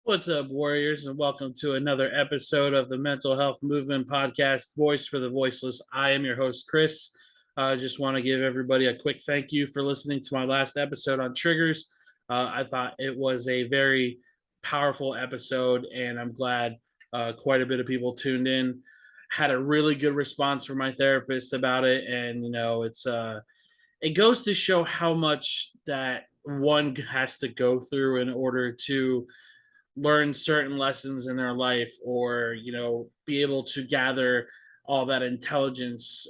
What's up, Warriors, and welcome to another episode of the Mental Health Movement Podcast, Voice for the Voiceless. I am your host, Chris. I just want to give everybody a quick thank you for listening to my last episode on triggers. I thought it was a very powerful episode, and I'm glad quite a bit of people tuned in. Had a really good response from my therapist about it, and it goes to show how much that one has to go through in order to learn certain lessons in their life, or be able to gather all that intelligence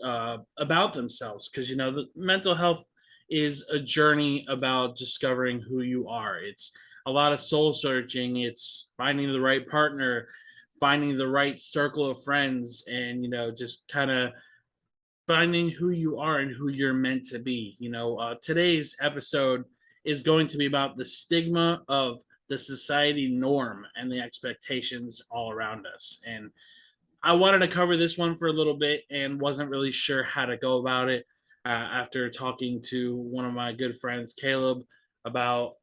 about themselves, because the mental health is a journey about discovering who you are. It's a lot of soul searching. It's finding the right partner, finding the right circle of friends, and just kind of finding who you are and who you're meant to be. Today's episode is going to be about the stigma of the society norm and the expectations all around us. And I wanted to cover this one for a little bit and wasn't really sure how to go about it after talking to one of my good friends, Caleb, about,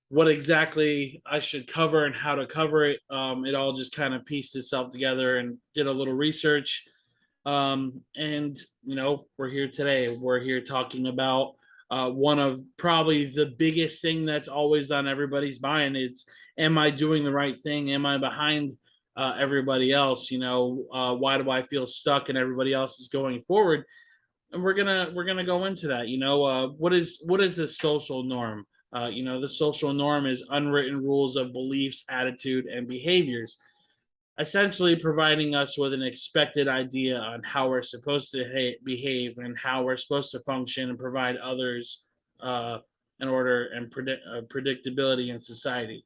what exactly I should cover and how to cover it. It all just kind of pieced itself together and did a little research, and we're here today. We're here talking about one of probably the biggest thing that's always on everybody's mind. It's, am I doing the right thing? Am I behind everybody else? Why do I feel stuck and everybody else is going forward? And we're gonna go into that. What is the social norm? The social norm is unwritten rules of beliefs, attitude, and behaviors, essentially providing us with an expected idea on how we're supposed to behave and how we're supposed to function and provide others uh, an order and predictability in society.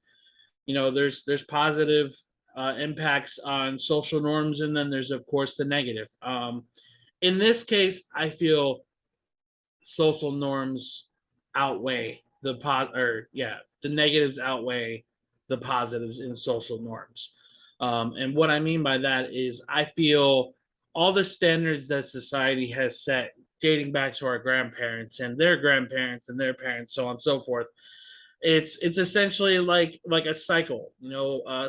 There's positive impacts on social norms, and then there's of course the negative. In this case, I feel social norms outweigh the negatives outweigh the positives in social norms. And what I mean by that is, I feel all the standards that society has set, dating back to our grandparents and their parents, so on and so forth. It's essentially like a cycle.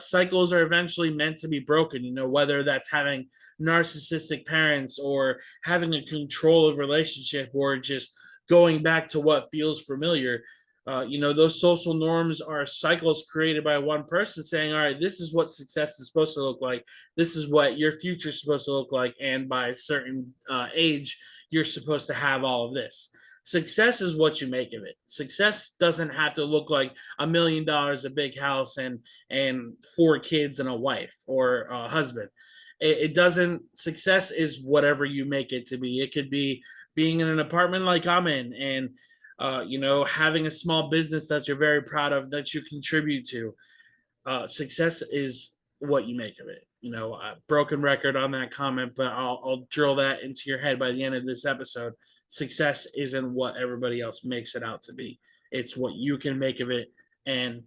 Cycles are eventually meant to be broken. Whether that's having narcissistic parents, or having a control relationship, or just going back to what feels familiar. Those social norms are cycles created by one person saying, all right, this is what success is supposed to look like. This is what your future is supposed to look like. And by a certain age, you're supposed to have all of this. Success is what you make of it. Success doesn't have to look like $1 million, a big house, and 4 kids and a wife or a husband. It doesn't. Success is whatever you make it to be. It could be being in an apartment like I'm in, and having a small business that you're very proud of, that you contribute to. Success is what you make of it. A broken record on that comment, but I'll drill that into your head by the end of this episode. Success isn't what everybody else makes it out to be. It's what you can make of it, and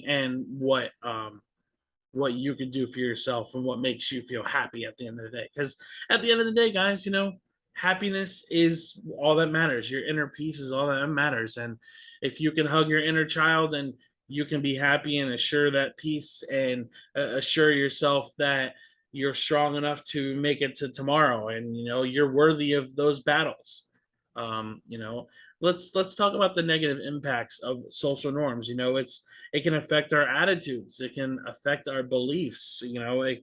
and what you can do for yourself, and what makes you feel happy at the end of the day. Because at the end of the day, guys, happiness is all that matters. Your inner peace is all that matters. And if you can hug your inner child, and you can be happy and assure that peace, and assure yourself that you're strong enough to make it to tomorrow, and you're worthy of those battles. um you know let's talk about the negative impacts of social norms. It can affect our attitudes. It can affect our beliefs. It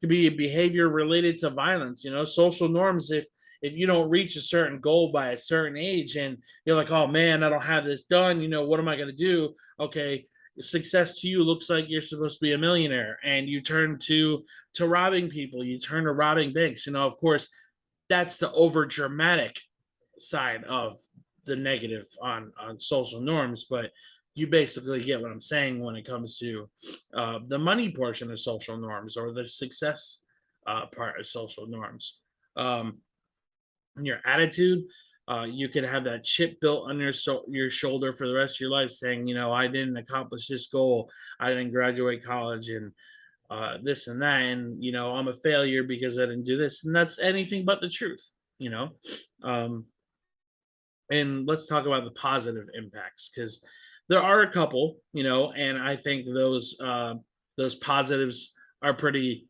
could be behavior related to violence. Social norms, if you don't reach a certain goal by a certain age, and you're like, oh man, I don't have this done, what am I going to do? Okay, success to you looks like you're supposed to be a millionaire, and you turn to robbing people. You turn to robbing banks. Of course, that's the over dramatic side of the negative on social norms, but you basically get what I'm saying when it comes to the money portion of social norms, or the success part of social norms. Um, your attitude, you could have that chip built on your shoulder for the rest of your life, saying, I didn't accomplish this goal, I didn't graduate college, and this and that, and I'm a failure because I didn't do this, and that's anything but the truth. You know, um, and let's talk about the positive impacts, because there are a couple, and I think those positives are pretty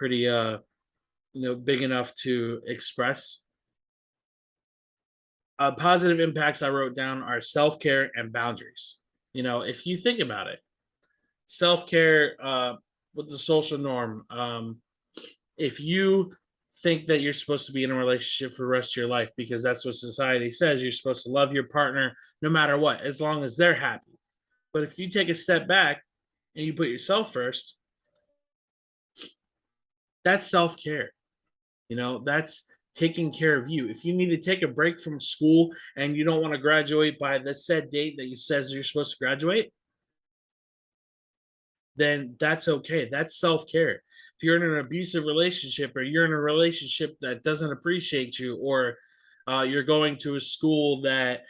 big enough to express. Positive impacts I wrote down are self care and boundaries. If you think about it, self care with the social norm. If you think that you're supposed to be in a relationship for the rest of your life because that's what society says, you're supposed to love your partner no matter what, as long as they're happy. But if you take a step back and you put yourself first, that's self care. That's taking care of you. If you need to take a break from school and you don't want to graduate by the said date that you says you're supposed to graduate, then that's okay. That's self care. If you're in an abusive relationship or you're in a relationship that doesn't appreciate you, or you're going to a school that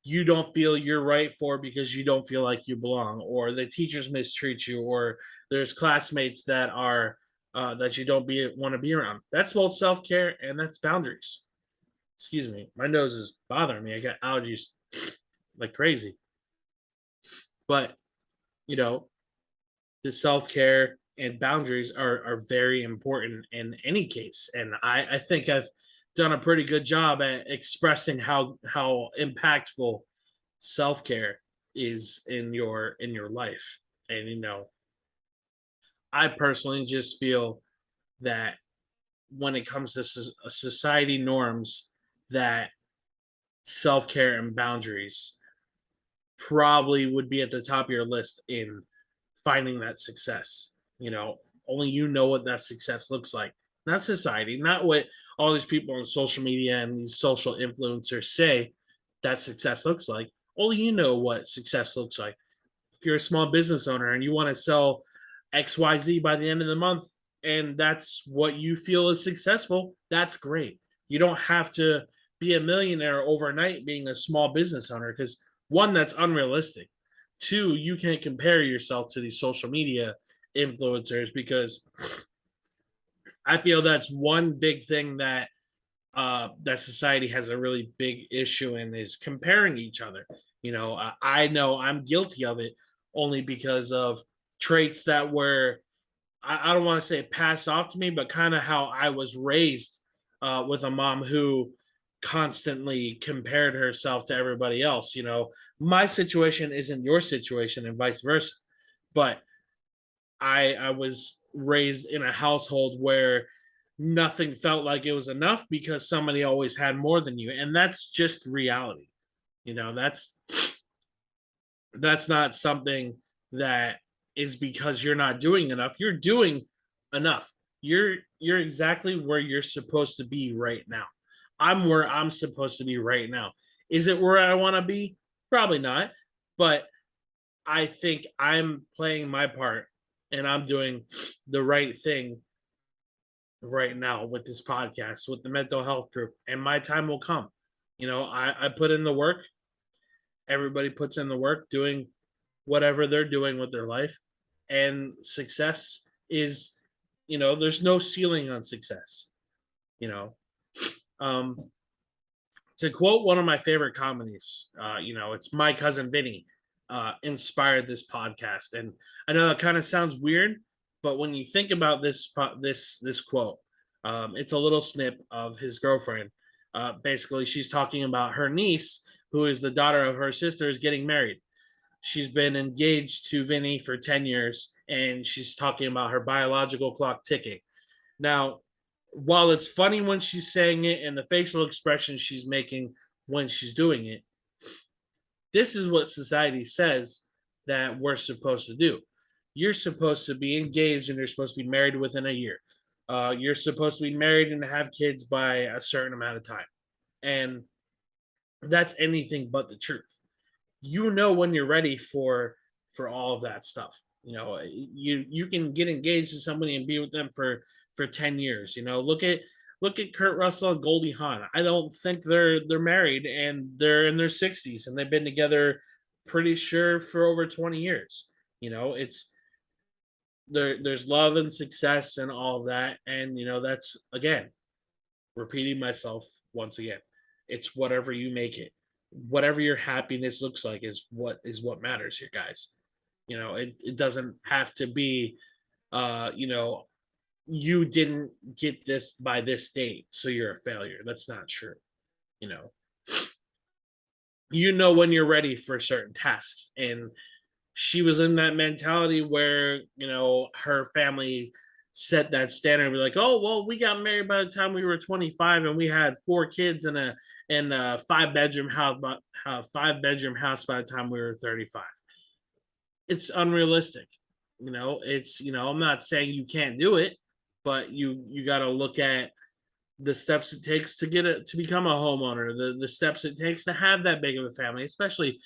you don't feel you're right for because you don't feel like you belong, or the teachers mistreat you, or there's classmates that are that you don't be want to be around. That's both self care and that's boundaries. Excuse me, my nose is bothering me. I got allergies like crazy, but you know the self care and boundaries are very important in any case. And I think I've done a pretty good job at expressing how impactful self care is in your life. And I personally just feel that when it comes to society norms, that self care and boundaries probably would be at the top of your list in finding that success. Only you know what that success looks like. Not society, not what all these people on social media and these social influencers say that success looks like. Only you know what success looks like. If you're a small business owner and you want to sell XYZ by the end of the month, and that's what you feel is successful, that's great. You don't have to be a millionaire overnight being a small business owner, because one, that's unrealistic. Two, you can't compare yourself to these social media influencers, because I feel that's one big thing that society has a really big issue in, is comparing each other. I know I'm guilty of it only because of traits that were, I don't want to say passed off to me, but kind of how I was raised with a mom who constantly compared herself to everybody else. My situation isn't your situation and vice versa, but I was raised in a household where nothing felt like it was enough because somebody always had more than you, and that's just reality. That's not something that is because you're not doing enough. You're doing enough. You're exactly where you're supposed to be right now. I'm where I'm supposed to be right now. Is it where I want to be? Probably not, but I think I'm playing my part and I'm doing the right thing right now with this podcast, with the mental health group, and my time will come. I put in the work. Everybody puts in the work doing whatever they're doing with their life. And success is, there's no ceiling on success. You know, um, to quote one of my favorite comedies, it's My Cousin Vinny inspired this podcast. And I know that kind of sounds weird, but when you think about this quote, it's a little snip of his girlfriend. Basically, she's talking about her niece, who is the daughter of her sister, is getting married. She's been engaged to Vinny for 10 years, and she's talking about her biological clock ticking. Now, while it's funny when she's saying it and the facial expression she's making when she's doing it, this is what society says that we're supposed to do. You're supposed to be engaged and you're supposed to be married within a year. You're supposed to be married and have kids by a certain amount of time. And that's anything but the truth. When you're ready for all of that stuff. You can get engaged to somebody and be with them for 10 years. Look at Kurt Russell and Goldie Hawn. I don't think they're married, and they're in their 60s and they've been together pretty sure for over 20 years. It's there's love and success and all of that. And that's, again, repeating myself once again, it's whatever you make it. whatever your happiness looks like is what matters here, guys. It doesn't have to be you didn't get this by this date, so you're a failure. That's not true. You know, when you're ready for certain tasks. And she was in that mentality where, her family set that standard. Be like, oh, well, we got married by the time we were 25 and we had 4 kids in a 5-bedroom house, but 5-bedroom house by the time we were 35. It's unrealistic. I'm not saying you can't do it, but you got to look at the steps it takes to get it to become a homeowner, the steps it takes to have that big of a family, especially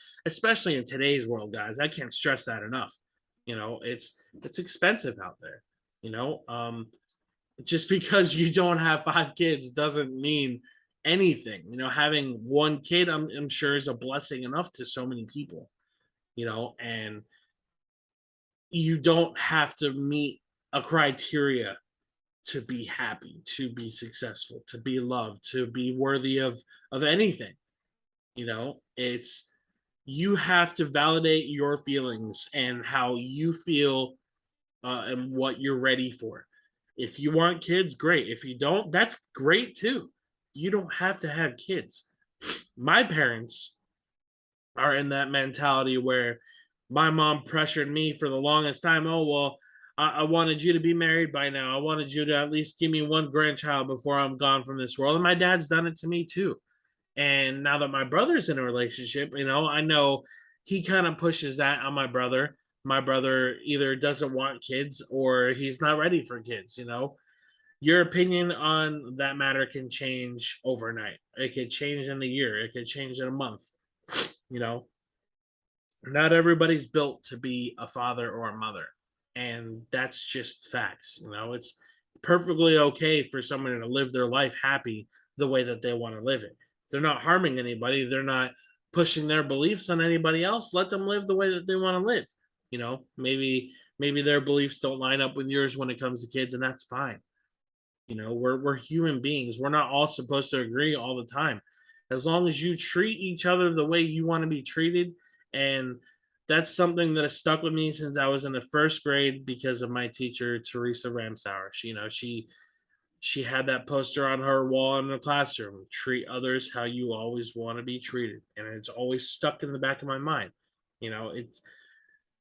in today's world, guys. I can't stress that enough. It's expensive out there. you know um just because you don't have 5 kids doesn't mean anything. Having one kid, I'm sure, is a blessing enough to so many people. And you don't have to meet a criteria to be happy, to be successful, to be loved, to be worthy of anything. It's you have to validate your feelings and how you feel, and what you're ready for. If you want kids, great. If you don't, that's great too. You don't have to have kids. My parents are in that mentality where my mom pressured me for the longest time. Oh, well, I wanted you to be married by now. I wanted you to at least give me one grandchild before I'm gone from this world. And my dad's done it to me too. And now that my brother's in a relationship, I know he kind of pushes that on my brother. My brother either doesn't want kids or he's not ready for kids. Your opinion on that matter can change overnight. It could change in a year. It could change in a month. You know, not everybody's built to be a father or a mother. And that's just facts. It's perfectly okay for someone to live their life happy the way that they want to live it. They're not harming anybody. They're not pushing their beliefs on anybody else. Let them live the way that they want to live. Maybe their beliefs don't line up with yours when it comes to kids, and that's fine. We're human beings. We're not all supposed to agree all the time. As long as you treat each other the way you want to be treated. And that's something that has stuck with me since I was in the first grade because of my teacher, Teresa Ramsauer. She had that poster on her wall in the classroom: treat others how you always want to be treated. And it's always stuck in the back of my mind. It's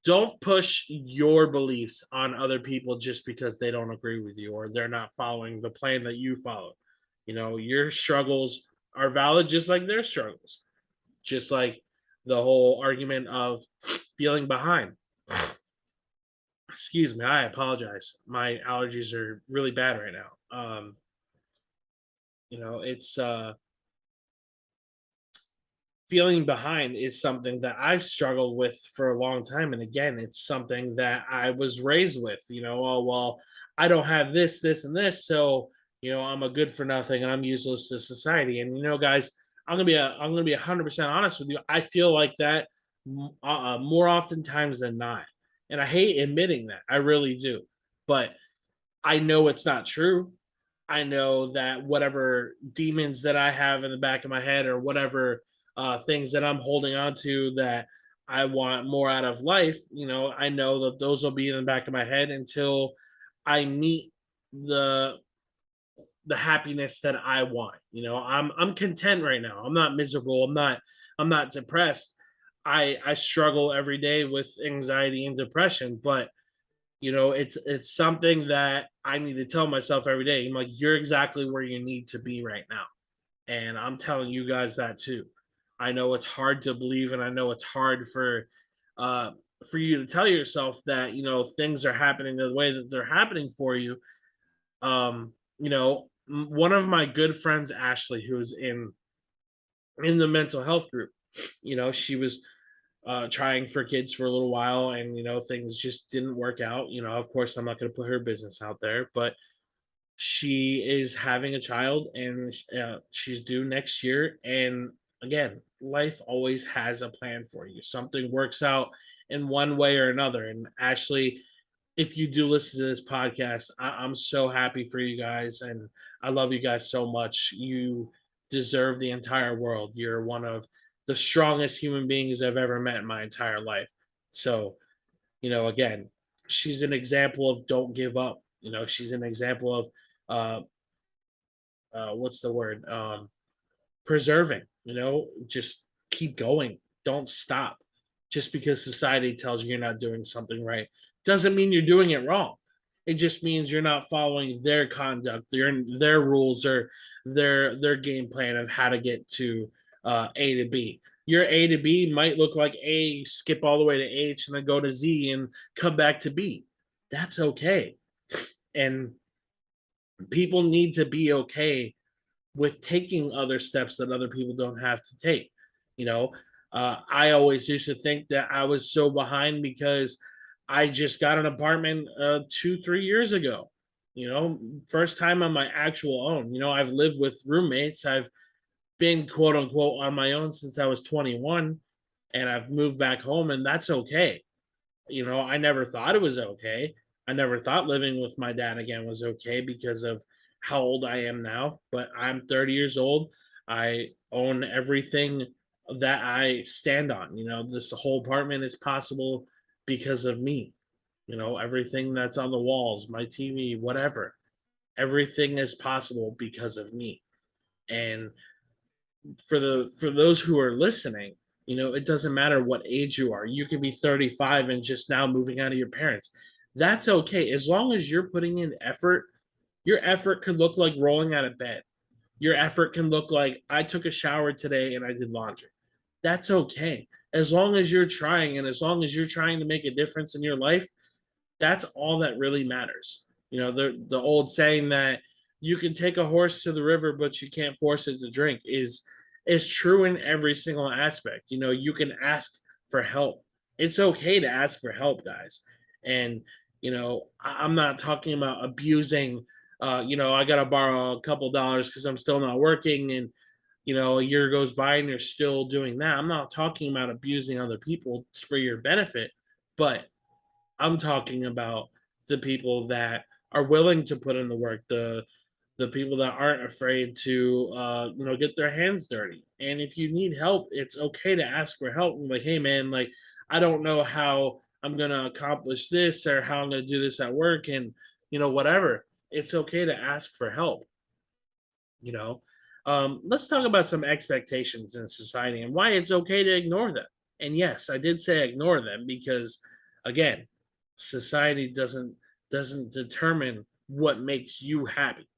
don't push your beliefs on other people just because they don't agree with you or they're not following the plan that you follow. Your struggles are valid just like their struggles. Just like the whole argument of feeling behind. Excuse me, I apologize. My allergies are really bad right now. It's feeling behind is something that I've struggled with for a long time. And again, it's something that I was raised with. Oh, well, I don't have this, this, and this. So, I'm a good for nothing and I'm useless to society. And, guys, I'm gonna be 100% honest with you. I feel like that more oftentimes than not. And I hate admitting that. I really do. But I know it's not true. I know that whatever demons that I have in the back of my head or whatever things that I'm holding on to that I want more out of life, I know that those will be in the back of my head until I meet the happiness that I want. I'm content right now. I'm not miserable. I'm not depressed. I struggle every day with anxiety and depression, but it's something that I need to tell myself every day. I'm like, you're exactly where you need to be right now. And I'm telling you guys that too. I know it's hard to believe, and I know it's hard for you to tell yourself that things are happening the way that they're happening for you. One of my good friends, Ashley, who's in the mental health group, she was trying for kids for a little while, and things just didn't work out. Of course, I'm not going to put her business out there, but she is having a child, and she's due next year. And again, life always has a plan for you. Something works out in one way or another. And Ashley, if you do listen to this podcast, I'm so happy for you guys, and I love you guys so much. You deserve the entire world. You're one of the strongest human beings I've ever met in my entire life. So, again, she's an example of don't give up. She's an example of uh what's the word? Preserving, just keep going. Don't stop. Just because society tells you you're not doing something right doesn't mean you're doing it wrong. It just means you're not following their conduct, their rules, or their game plan of how to get to A to B. Your A to B might look like A, skip all the way to H, and then go to Z and come back to B. That's okay. And people need to be okay with taking other steps that other people don't have to take. You know, I always used to think that I was so behind because I just got an apartment 2, 3 years ago. First time on my actual own. I've lived with roommates. I've been quote unquote on my own since I was 21, and I've moved back home, and that's okay. I never thought it was okay. I never thought living with my dad again was okay because of how old I am now, but I'm 30 years old. I own everything that I stand on. This whole apartment is possible because of me. Everything that's on the walls, my TV, whatever, everything is possible because of me. And for those who are listening, it doesn't matter what age you are. You can be 35 and just now moving out of your parents. That's okay. As long as you're putting in effort, your effort could look like rolling out of bed. Your effort can look like I took a shower today and I did laundry. That's okay. As long as you're trying and as long as you're trying to make a difference in your life, that's all that really matters. The old saying that you can take a horse to the river, but you can't force it to drink is true in every single aspect. You can ask for help. It's okay to ask for help, guys. And I'm not talking about abusing. I gotta borrow a couple dollars because I'm still not working, and a year goes by and you're still doing that. I'm not talking about abusing other people for your benefit, but I'm talking about the people that are willing to put in the work, the people that aren't afraid to get their hands dirty. And if you need help, it's okay to ask for help. I'm like, hey man, like I don't know how I'm gonna accomplish this or how I'm gonna do this at work, and whatever. It's okay to ask for help. You know, let's talk about some expectations in society and why it's okay to ignore them. And yes, I did say ignore them because, again, society doesn't determine what makes you happy.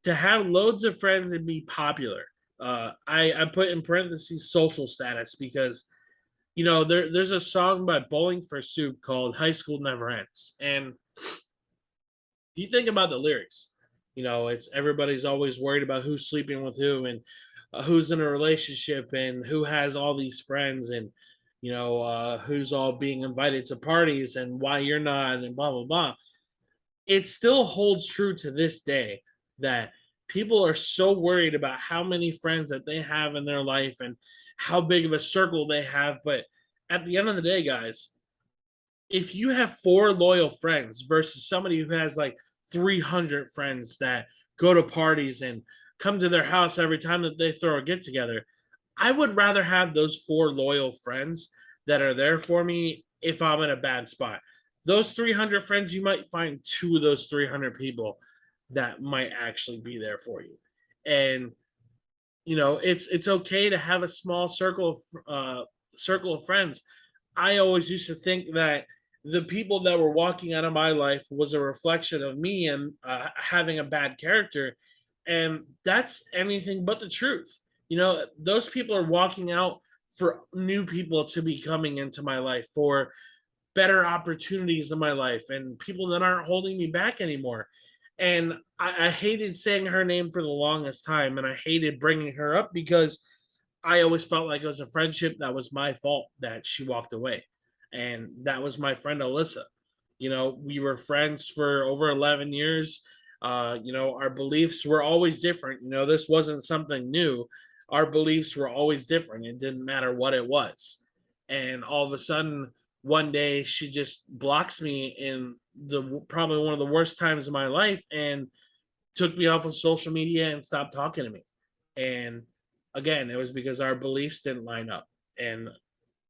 To have loads of friends and be popular, I put in parentheses social status because there's a song by Bowling for Soup called "High School Never Ends," and you think about the lyrics, it's everybody's always worried about who's sleeping with who and who's in a relationship and who has all these friends and who's all being invited to parties and why you're not and blah blah blah. It still holds true to this day that people are so worried about how many friends that they have in their life and how big of a circle they have, but at the end of the day, guys, if you have 4 loyal friends versus somebody who has like 300 friends that go to parties and come to their house every time that they throw a get together, I would rather have those 4 loyal friends that are there for me if I'm in a bad spot. Those 300 friends, you might find 2 of those 300 people that might actually be there for you. And it's okay to have a small circle of friends. I always used to think that the people that were walking out of my life was a reflection of me and having a bad character, and that's anything but the truth. Those people are walking out for new people to be coming into my life, for better opportunities in my life, and people that aren't holding me back anymore. And I hated saying her name for the longest time, and I hated bringing her up because I always felt like it was a friendship that was my fault that she walked away. And that was my friend Alyssa. We were friends for over 11 years. Our beliefs were always different. This wasn't something new. Our beliefs were always different. It didn't matter what it was. And all of a sudden, one day she just blocks me in the probably one of the worst times of my life and took me off of social media and stopped talking to me. And Again, it was because our beliefs didn't line up. And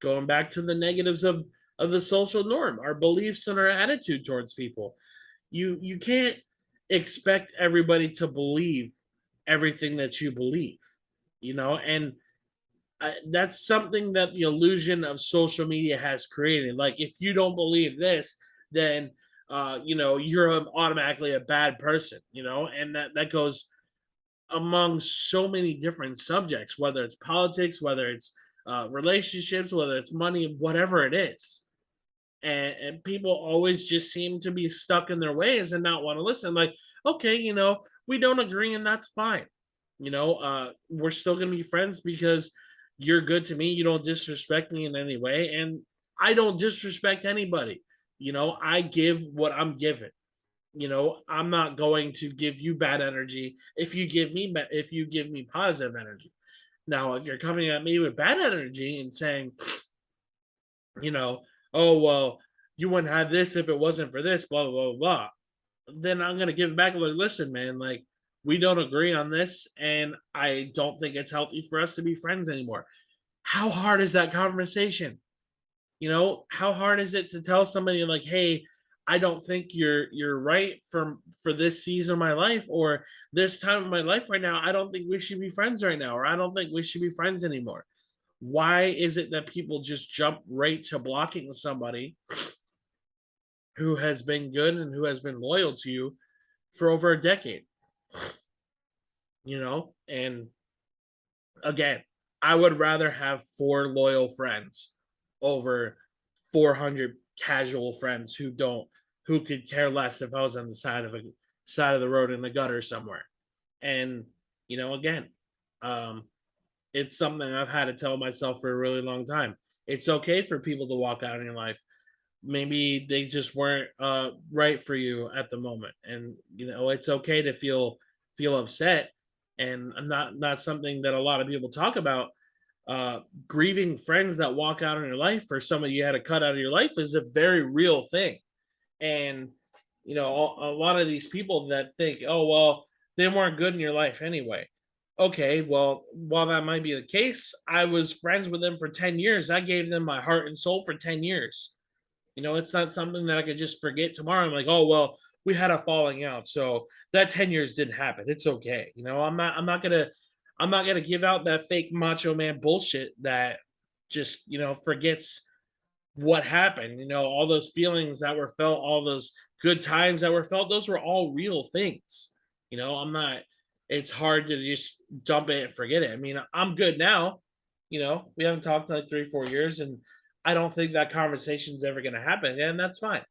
going back to the negatives of the social norm, our beliefs and our attitude towards people. You can't expect everybody to believe everything that you believe, and that's something that the illusion of social media has created. Like, if you don't believe this, then you're automatically a bad person, and that goes among so many different subjects, whether it's politics, whether it's relationships, whether it's money, whatever it is. And people always just seem to be stuck in their ways and not want to listen. Like, okay, we don't agree, and that's fine. We're still gonna be friends because you're good to me. You don't disrespect me in any way, and I don't disrespect anybody. I give what I'm given. I'm not going to give you bad energy if you give me positive energy. Now, if you're coming at me with bad energy and saying, you know, oh well, you wouldn't have this if it wasn't for this, blah blah blah blah, then I'm gonna give back, like, listen, man, like, we don't agree on this, and I don't think it's healthy for us to be friends anymore. How hard is that conversation? How hard is it to tell somebody, like, hey, I don't think you're right for this season of my life, or this time of my life right now. I don't think we should be friends right now, or I don't think we should be friends anymore. Why is it that people just jump right to blocking somebody who has been good and who has been loyal to you for over a decade? And again, I would rather have four loyal friends over 400 casual friends who could care less if I was on the side of the road in the gutter somewhere. And again, um it's something I've had to tell myself for a really long time. It's okay for people to walk out in your life. Maybe they just weren't right for you at the moment, and it's okay to feel upset. And not something that a lot of people talk about. Grieving friends that walk out in your life, or somebody you had to cut out of your life, is a very real thing. And a lot of these people that think, oh well, they weren't good in your life anyway. Okay, well, while that might be the case, I was friends with them for 10 years. I gave them my heart and soul for 10 years. It's not something that I could just forget tomorrow. I'm like, oh well, we had a falling out, so that 10 years didn't happen. It's okay. I'm not gonna give out that fake macho man bullshit that just forgets what happened. All those feelings that were felt, all those good times that were felt, those were all real things. I'm not, it's hard to just dump it and forget it. I mean, I'm good now. We haven't talked in like 3, 4 years, and I don't think that conversation's ever gonna happen. And that's fine.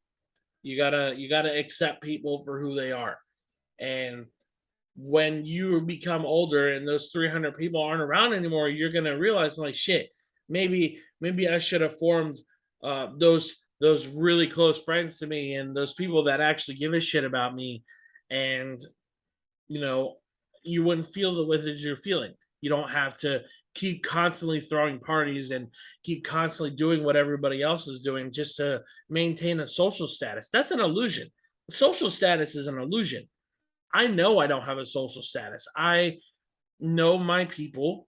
You gotta accept people for who they are. And when you become older and those 300 people aren't around anymore, you're gonna realize, like, shit, maybe I should have formed those really close friends to me, and those people that actually give a shit about me. And you know you wouldn't feel the way that you're feeling. You don't have to keep constantly throwing parties and keep constantly doing what everybody else is doing just to maintain a social status. That's an illusion. Social status is an illusion. I know I don't have a social status. I know my people.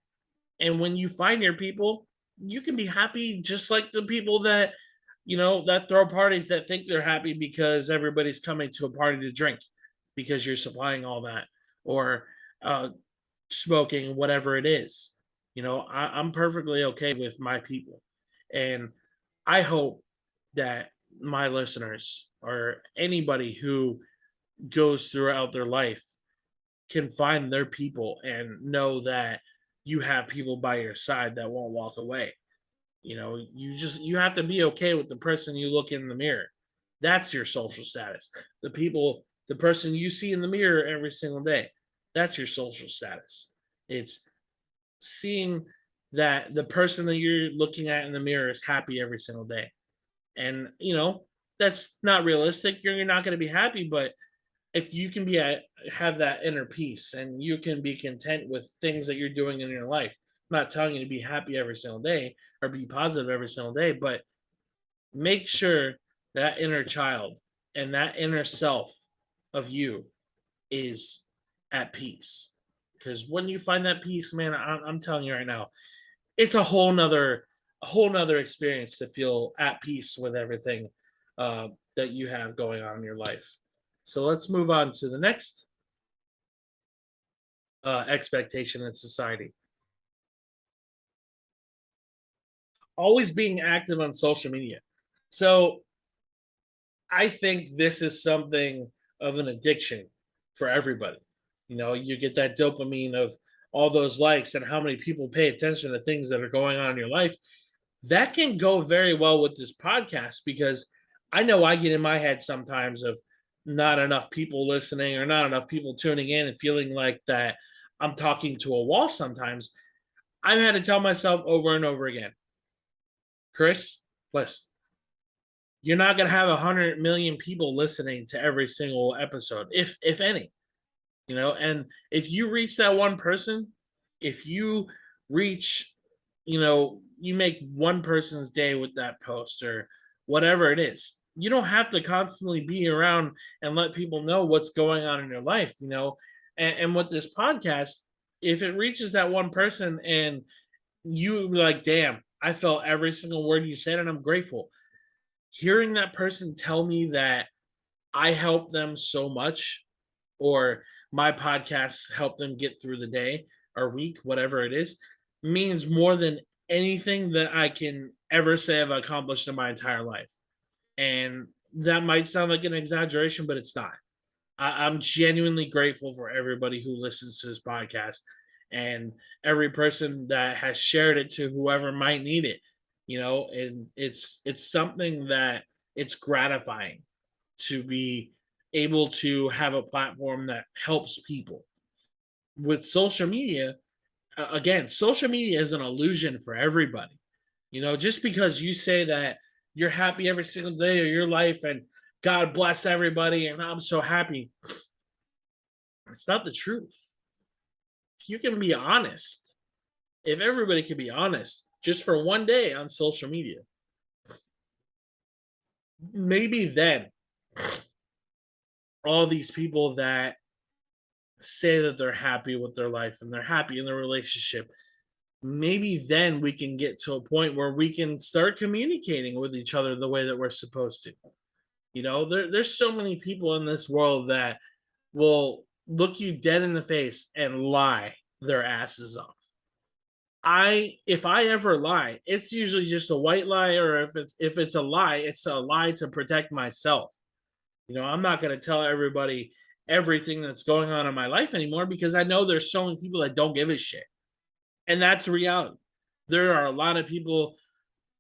And when you find your people, you can be happy just like the people that throw parties, that think they're happy because everybody's coming to a party to drink because you're supplying all that, or uh, smoking, whatever it is. I'm perfectly okay with my people. And I hope that my listeners, or anybody who goes throughout their life, can find their people and know that you have people by your side that won't walk away. You have to be okay with the person you look in the mirror. That's your social status. The person you see in the mirror every single day, that's your social status. It's seeing that the person that you're looking at in the mirror is happy every single day. And that's not realistic. You're not going to be happy, but if you can have that inner peace, and you can be content with things that you're doing in your life. I'm not telling you to be happy every single day or be positive every single day, but make sure that inner child and that inner self of you is at peace. because when you find that peace, man, I'm telling you right now, it's a whole nother experience to feel at peace with everything that you have going on in your life. So let's move on to the next expectation in society. Always being active on social media. So I think this is something of an addiction for everybody. You get that dopamine of all those likes and how many people pay attention to things that are going on in your life. That can go very well with this podcast because I know I get in my head sometimes of not enough people listening or not enough people tuning in and feeling like that I'm talking to a wall sometimes. I've had to tell myself over and over again, Chris, listen, you're not going to have 100 million people listening to every single episode, if any. And if you reach that one person, if you reach, you make one person's day with that post or whatever it is, you don't have to constantly be around and let people know what's going on in your life. And with this podcast, if it reaches that one person and you like, damn, I felt every single word you said and I'm grateful. Hearing that person tell me that I helped them so much, or my podcasts help them get through the day or week, whatever it is, means more than anything that I can ever say I've accomplished in my entire life. And that might sound like an exaggeration, but it's not. I'm genuinely grateful for everybody who listens to this podcast and every person that has shared it to whoever might need it. And it's something that it's gratifying to be able to have a platform that helps people. With social media, again, social media is an illusion for everybody. Just because you say that you're happy every single day of your life and God bless everybody and I'm so happy, it's not the truth. If you can be honest, if everybody can be honest just for one day on social media, maybe then all these people that say that they're happy with their life and they're happy in their relationship, maybe then we can get to a point where we can start communicating with each other the way that we're supposed to. There's so many people in this world that will look you dead in the face and lie their asses off. If I ever lie, it's usually just a white lie, or if it's a lie, it's a lie to protect myself. I'm not going to tell everybody everything that's going on in my life anymore because I know there's so many people that don't give a shit. And that's reality. There are a lot of people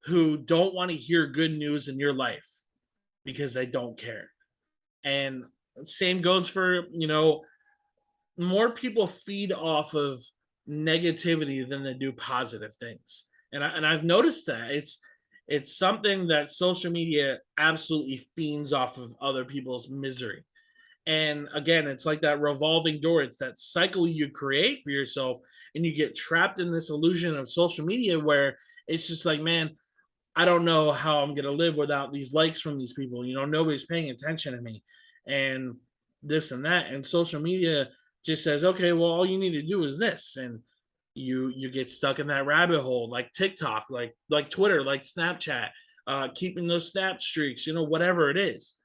who don't want to hear good news in your life because they don't care. And same goes for, more people feed off of negativity than they do positive things. And I've noticed that it's something that social media absolutely feeds off of other people's misery. And again, it's like that revolving door. It's that cycle you create for yourself, and you get trapped in this illusion of social media where it's just like, man, I don't know how I'm going to live without these likes from these people. Nobody's paying attention to me and this and that. And social media just says, okay, well, all you need to do is this. And you get stuck in that rabbit hole, like TikTok, like Twitter, like Snapchat, keeping those snap streaks, whatever it is.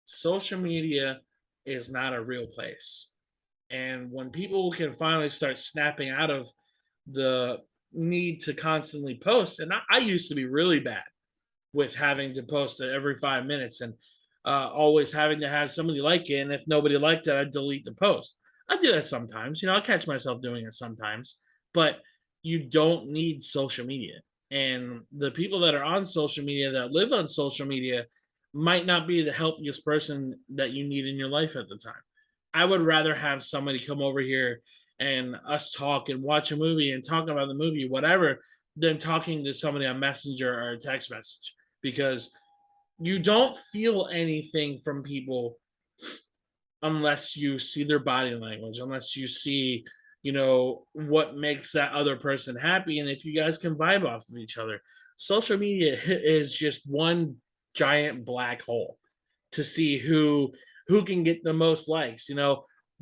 Social media is not a real place. And when people can finally start snapping out of the need to constantly post, and I used to be really bad with having to post it every 5 minutes and always having to have somebody like it. And if nobody liked it, I'd delete the post. I do that sometimes. I catch myself doing it sometimes, but you don't need social media. And the people that are on social media, that live on social media, might not be the healthiest person that you need in your life at the time. I would rather have somebody come over here and us talk and watch a movie and talk about the movie, whatever, than talking to somebody on Messenger or a text message, because you don't feel anything from people unless you see their body language, unless you see, what makes that other person happy. And if you guys can vibe off of each other, social media is just one giant black hole to see who can get the most likes.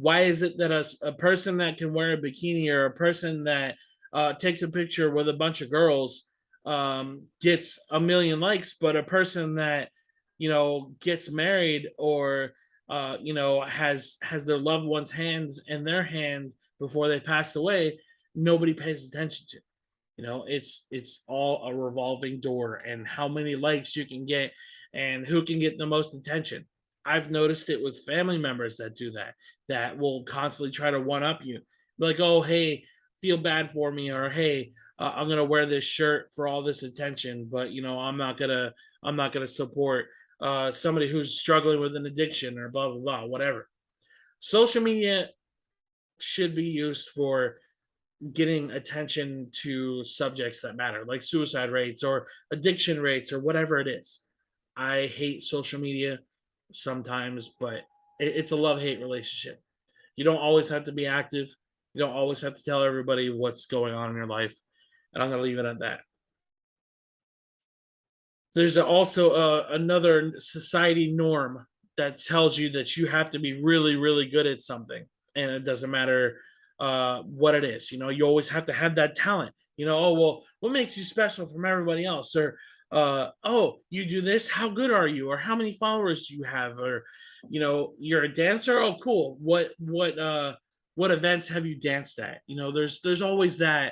Why is it that a person that can wear a bikini, or a person that takes a picture with a bunch of girls gets a million likes, but a person that gets married, or has their loved one's hands in their hand before they pass away, nobody pays attention to? It's all a revolving door, and how many likes you can get and who can get the most attention. I've noticed it with family members that do that, that will constantly try to one up you. Like, oh, hey, feel bad for me, or hey, I'm gonna wear this shirt for all this attention, but I'm not gonna support somebody who's struggling with an addiction, or blah blah blah, whatever. Social media should be used for getting attention to subjects that matter, like suicide rates or addiction rates or whatever it is. I hate social media sometimes, but it's a love hate relationship. You don't always have to be active. You don't always have to tell everybody what's going on in your life. And I'm going to leave it at that. There's also another society norm that tells you that you have to be really, really good at something. And it doesn't matter what it is. You always have to have that talent. Oh, well, what makes you special from everybody else? Or, oh, you do this. How good are you? Or how many followers do you have? Or, you're a dancer. Oh, cool. What events have you danced at? There's always uh,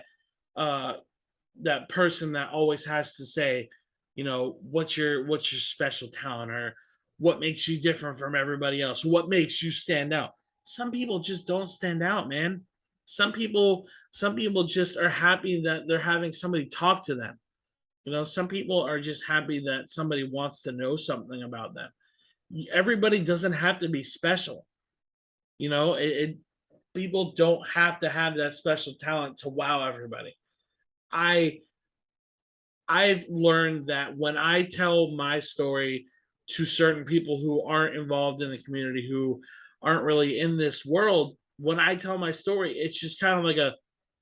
that person that always has to say, what's your special talent, or what makes you different from everybody else, what makes you stand out. Some people just don't stand out, man. Some people just are happy that they're having somebody talk to them. Some people are just happy that somebody wants to know something about them. Everybody doesn't have to be special. People don't have to have that special talent to wow everybody. I I've learned that when I tell my story to certain people who aren't involved in the community, who aren't really in this world, when I tell my story, it's just kind of like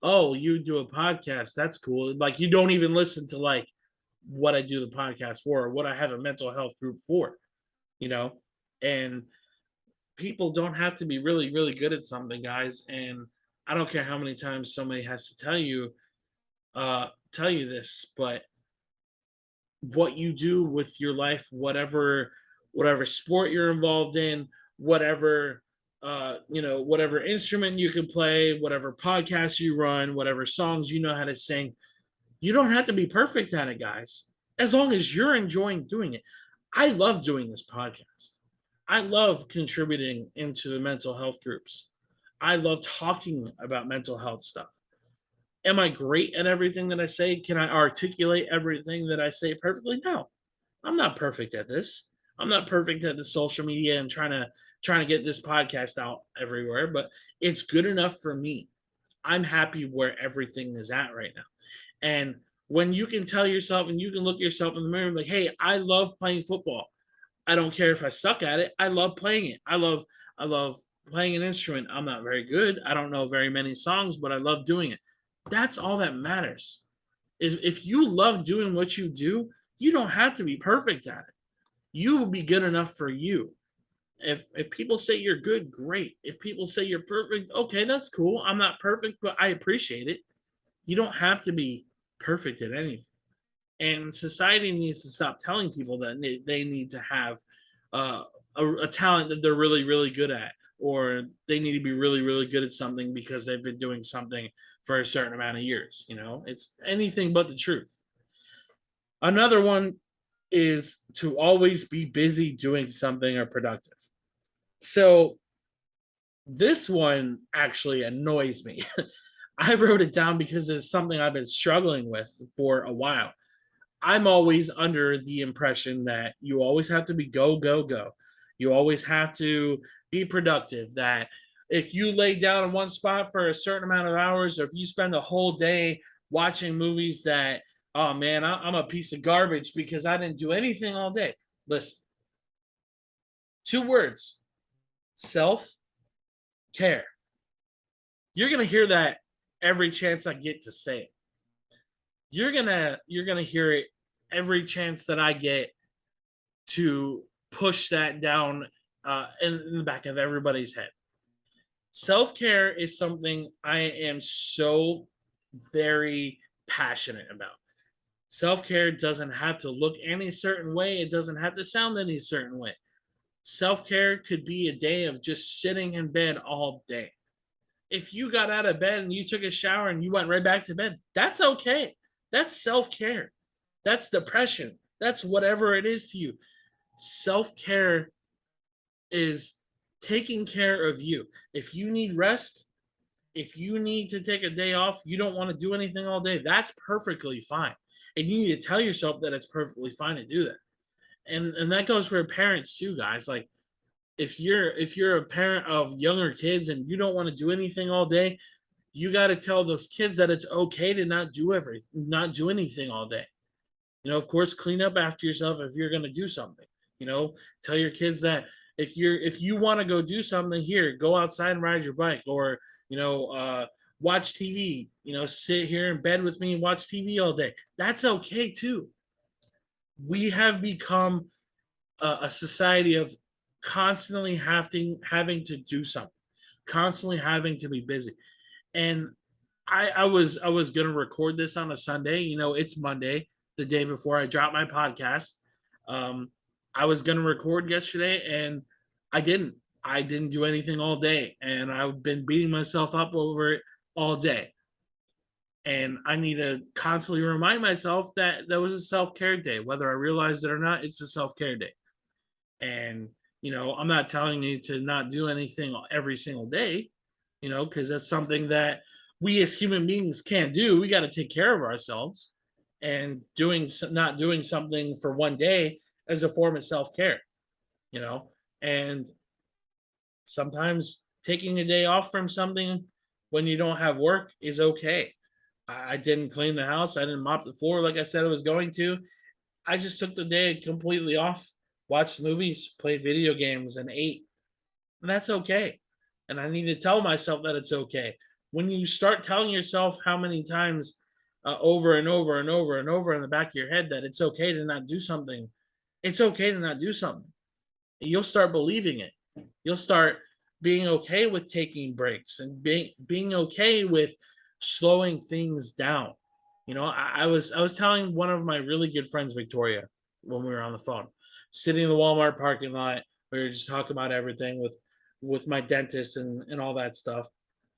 oh, you do a podcast. That's cool. Like, you don't even listen to like what I do the podcast for, or what I have a mental health group for, you know? And people don't have to be really, really good at something, guys. And I don't care how many times somebody has to tell you this, but what you do with your life, whatever sport you're involved in, whatever instrument you can play, whatever podcast you run, whatever songs you know how to sing, you don't have to be perfect at it, guys. As long as you're enjoying doing it. I love doing this podcast. I love contributing into the mental health groups. I love talking about mental health stuff. Am I great at everything that I say? Can I articulate everything that I say perfectly? No, I'm not perfect at this. I'm not perfect at the social media and trying to get this podcast out everywhere, but it's good enough for me. I'm happy where everything is at right now. And when you can tell yourself and you can look yourself in the mirror like, hey, I love playing football. I don't care if I suck at it. I love playing it. I love playing an instrument. I'm not very good. I don't know very many songs, but I love doing it. That's all that matters. Is if you love doing what you do, you don't have to be perfect at it. You will be good enough for you. If people say you're good, great. If people say you're perfect, okay, that's cool. I'm not perfect, but I appreciate it. You don't have to be perfect at anything. And society needs to stop telling people that they need to have uh, a talent that they're really, really good at, or they need to be really, really good at something because they've been doing something for a certain amount of years. It's anything but the truth. Another one is to always be busy doing something or productive. So this one actually annoys me. I wrote it down because it's something I've been struggling with for a while. I'm always under the impression that you always have to be go, go, go. You always have to be productive. That if you lay down in one spot for a certain amount of hours, or if you spend a whole day watching movies, that, oh man, I'm a piece of garbage because I didn't do anything all day. Listen, two words: self care. You're going to hear that every chance I get to say it. You're gonna hear it every chance that I get to push that down in the back of everybody's head. Self-care is something I am so very passionate about. Self-care doesn't have to look any certain way. It doesn't have to sound any certain way. Self-care could be a day of just sitting in bed all day. If you got out of bed and you took a shower and you went right back to bed, that's okay. That's self-care. That's depression. That's whatever it is to you. Self-care is taking care of you. If you need rest, if you need to take a day off, you don't want to do anything all day, that's perfectly fine. And you need to tell yourself that it's perfectly fine to do that. And that goes for parents too, guys. Like if you're a parent of younger kids and you don't want to do anything all day, you got to tell those kids that it's okay to not do anything all day. Of course, clean up after yourself if you're going to do something. Tell your kids that if you want to go do something, here, go outside and ride your bike, or watch TV. Sit here in bed with me and watch TV all day. That's okay too. We have become a society of constantly having to do something, constantly having to be busy. And I was gonna record this on a Sunday. It's Monday, the day before I drop my podcast. Um, I was gonna record yesterday, and I didn't. I didn't do anything all day, and I've been beating myself up over it all day. And I need to constantly remind myself that that was a self care day, whether I realized it or not. It's a self care day, and I'm not telling you to not do anything every single day, because that's something that we as human beings can't do. We got to take care of ourselves, and not doing something for one day as a form of self-care, you know and sometimes taking a day off from something when you don't have work is okay. I didn't clean the house, I didn't mop the floor like I said I was going to. I just took the day completely off, watched movies, played video games, and ate. And that's okay. And I need to tell myself that it's okay. When you start telling yourself how many times, over and over and over and over in the back of your head, that it's okay to not do something, it's okay to not do something. You'll start believing it. You'll start being okay with taking breaks and being okay with slowing things down. I was telling one of my really good friends, Victoria, when we were on the phone, sitting in the Walmart parking lot. We were just talking about everything with my dentist and all that stuff.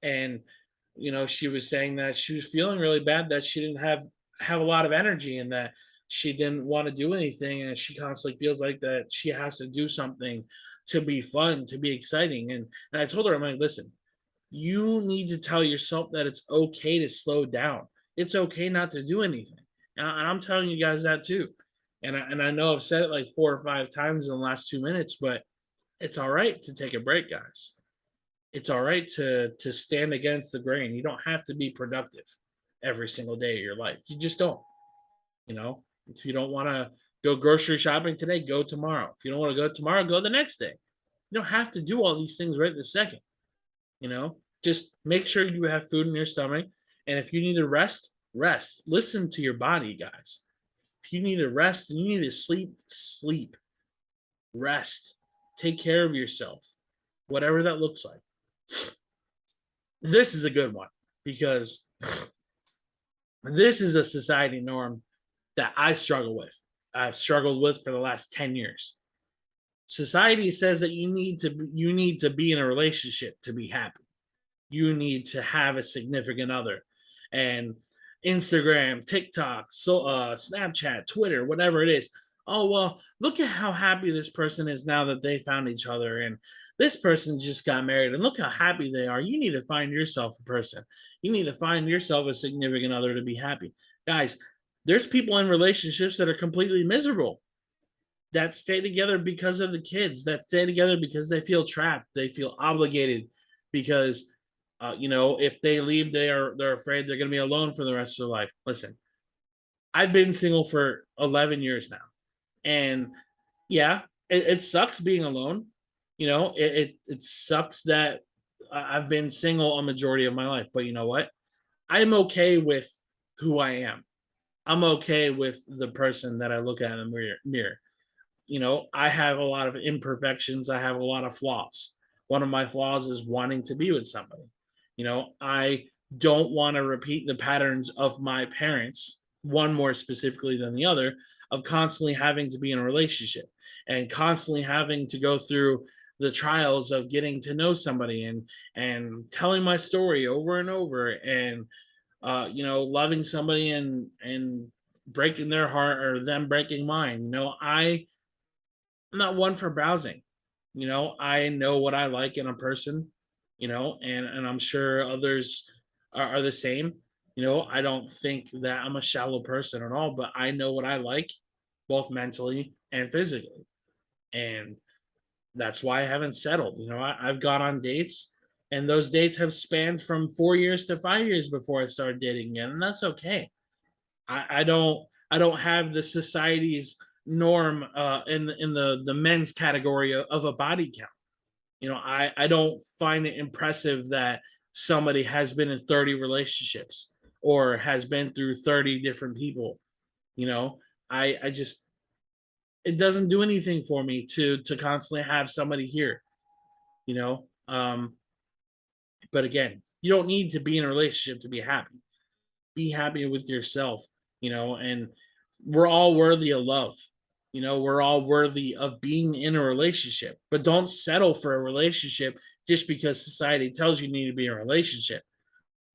And she was saying that she was feeling really bad, that she didn't have a lot of energy, and that she didn't want to do anything, and she constantly feels like that she has to do something to be fun, to be exciting. And I told her, I'm like, listen, you need to tell yourself that it's okay to slow down. It's okay not to do anything. And I'm telling you guys that too. And I know I've said it like 4 or 5 times in the last 2 minutes, but it's all right to take a break, guys. It's all right to stand against the grain. You don't have to be productive every single day of your life. You just don't. If you don't want to go grocery shopping today, go tomorrow. If you don't want to go tomorrow, go the next day. You don't have to do all these things right this second. Just make sure you have food in your stomach. And if you need to rest, rest. Listen to your body, guys. If you need to rest and you need to sleep, sleep. Rest. Take care of yourself, whatever that looks like. This is a good one, because this is a society norm that I struggle with. I've struggled with for the last 10 years. Society says that you need to be in a relationship to be happy. You need to have a significant other. And Instagram, TikTok, Snapchat, Twitter, whatever it is. Oh, well, look at how happy this person is now that they found each other. And this person just got married. And look how happy they are. You need to find yourself a person. You need to find yourself a significant other to be happy. Guys, there's people in relationships that are completely miserable, that stay together because of the kids, that stay together because they feel trapped. They feel obligated because if they leave, they're afraid they're going to be alone for the rest of their life. Listen, I've been single for 11 years now, and yeah, it sucks being alone. It sucks that I've been single a majority of my life. But you know what? I'm okay with who I am. I'm okay with the person that I look at in the mirror. I have a lot of imperfections. I have a lot of flaws. one of my flaws is wanting to be with somebody. I don't want to repeat the patterns of my parents, one more specifically than the other, of constantly having to be in a relationship and constantly having to go through the trials of getting to know somebody and telling my story over and over, and loving somebody and breaking their heart or them breaking mine. I'm not one for browsing. I know what I like in a person, and I'm sure others are the same. I don't think that I'm a shallow person at all, but I know what I like, both mentally and physically. And that's why I haven't settled. I've gone on dates, and those dates have spanned from 4 years to 5 years before I started dating again, and that's okay. I don't have the society's norm in the men's category of a body count. I don't find it impressive that somebody has been in 30 relationships or has been through 30 different people. You know, I just it doesn't do anything for me to constantly have somebody here, you know. But again, you don't need to be in a relationship to be happy. Be happy with yourself, and we're all worthy of love. We're all worthy of being in a relationship, but don't settle for a relationship just because society tells you need to be in a relationship.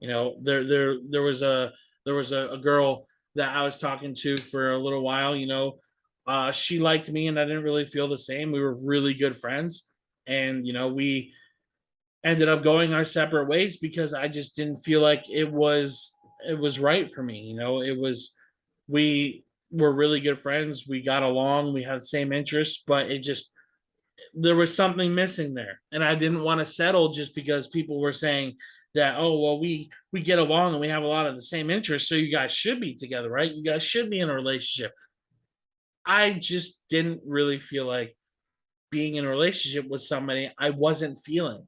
There was a girl that I was talking to for a little while. She liked me, and I didn't really feel the same. We were really good friends, and we ended up going our separate ways because I just didn't feel like it was right for me. We were really good friends. We got along. We had the same interests, but there was something missing there, and I didn't want to settle just because people were saying that, oh well, we get along and we have a lot of the same interests, so you guys should be together, right? You guys should be in a relationship. I just didn't really feel like being in a relationship with somebody I wasn't feeling.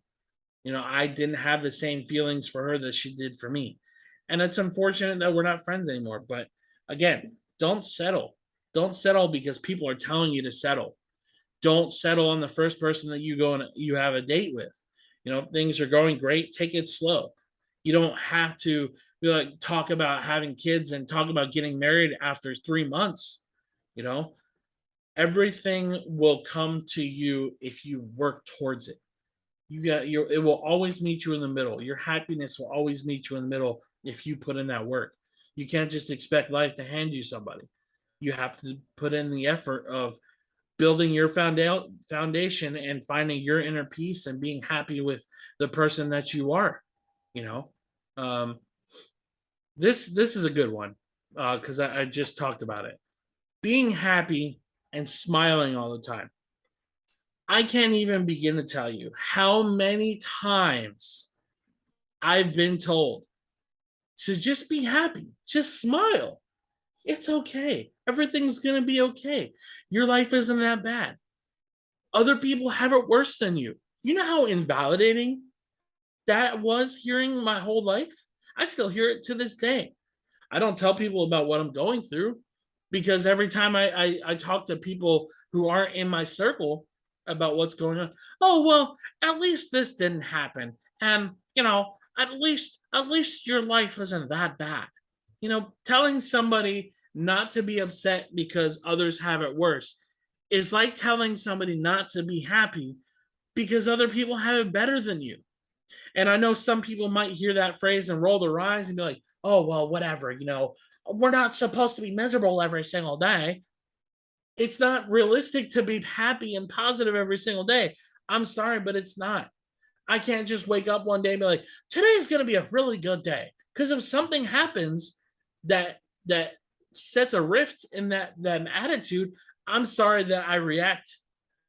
I didn't have the same feelings for her that she did for me. And it's unfortunate that we're not friends anymore. But again, don't settle. Don't settle because people are telling you to settle. Don't settle on the first person that you go and you have a date with. If things are going great, take it slow. You don't have to be like talk about having kids and talk about getting married after 3 months. You know, everything will come to you if you work towards it. It will always meet you in the middle. Your happiness will always meet you in the middle if you put in that work. You can't just expect life to hand you somebody. You have to put in the effort of building your foundation and finding your inner peace and being happy with the person that you are. You know, um, this is a good one because I just talked about it. Being happy and smiling all the time. I can't even begin to tell you how many times I've been told to just be happy, just smile. It's okay. Everything's going to be okay. Your life isn't that bad. Other people have it worse than you. You know how invalidating that was hearing my whole life? I still hear it to this day. I don't tell people about what I'm going through because every time I talk to people who aren't in my circle about what's going on, oh well, at least this didn't happen, and at least your life isn't that bad. Telling somebody not to be upset because others have it worse is like telling somebody not to be happy because other people have it better than you. And I know some people might hear that phrase and roll their eyes and be like, oh, well, whatever, we're not supposed to be miserable every single day. It's not realistic to be happy and positive every single day. I'm sorry, but it's not. I can't just wake up one day and be like, today's going to be a really good day. Because if something happens that sets a rift in that attitude, I'm sorry that I react.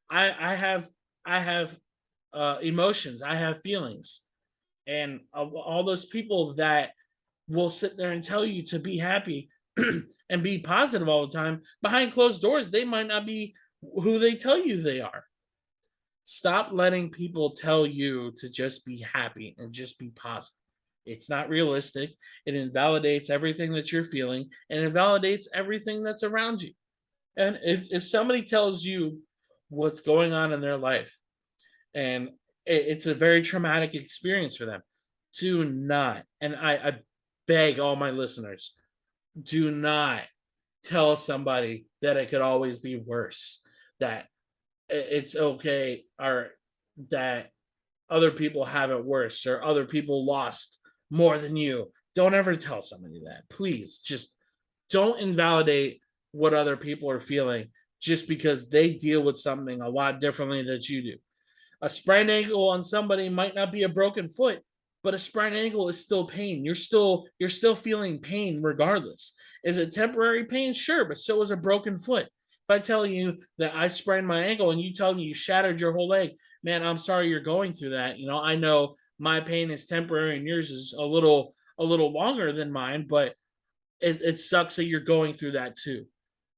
I have emotions. I have feelings. And all those people that will sit there and tell you to be happy and be positive all the time, behind closed doors, they might not be who they tell you they are. Stop letting people tell you to just be happy and just be positive. It's not realistic. It invalidates everything that you're feeling and invalidates everything that's around you. And if somebody tells you what's going on in their life and It's a very traumatic experience for them. Do not, and I beg all my listeners, do not tell somebody that it could always be worse, that it's okay, or that other people have it worse, or other people lost more than you. Don't ever tell somebody that. Please just don't invalidate what other people are feeling just because they deal with something a lot differently than you do. A sprained ankle on somebody might not be a broken foot, but a sprained ankle is still pain. You're still feeling pain regardless. Is it temporary pain? Sure, but so is a broken foot. If I tell you that I sprained my ankle and you tell me you shattered your whole leg, man, I'm sorry you're going through that. I know my pain is temporary and yours is a little longer than mine, but it sucks that you're going through that too.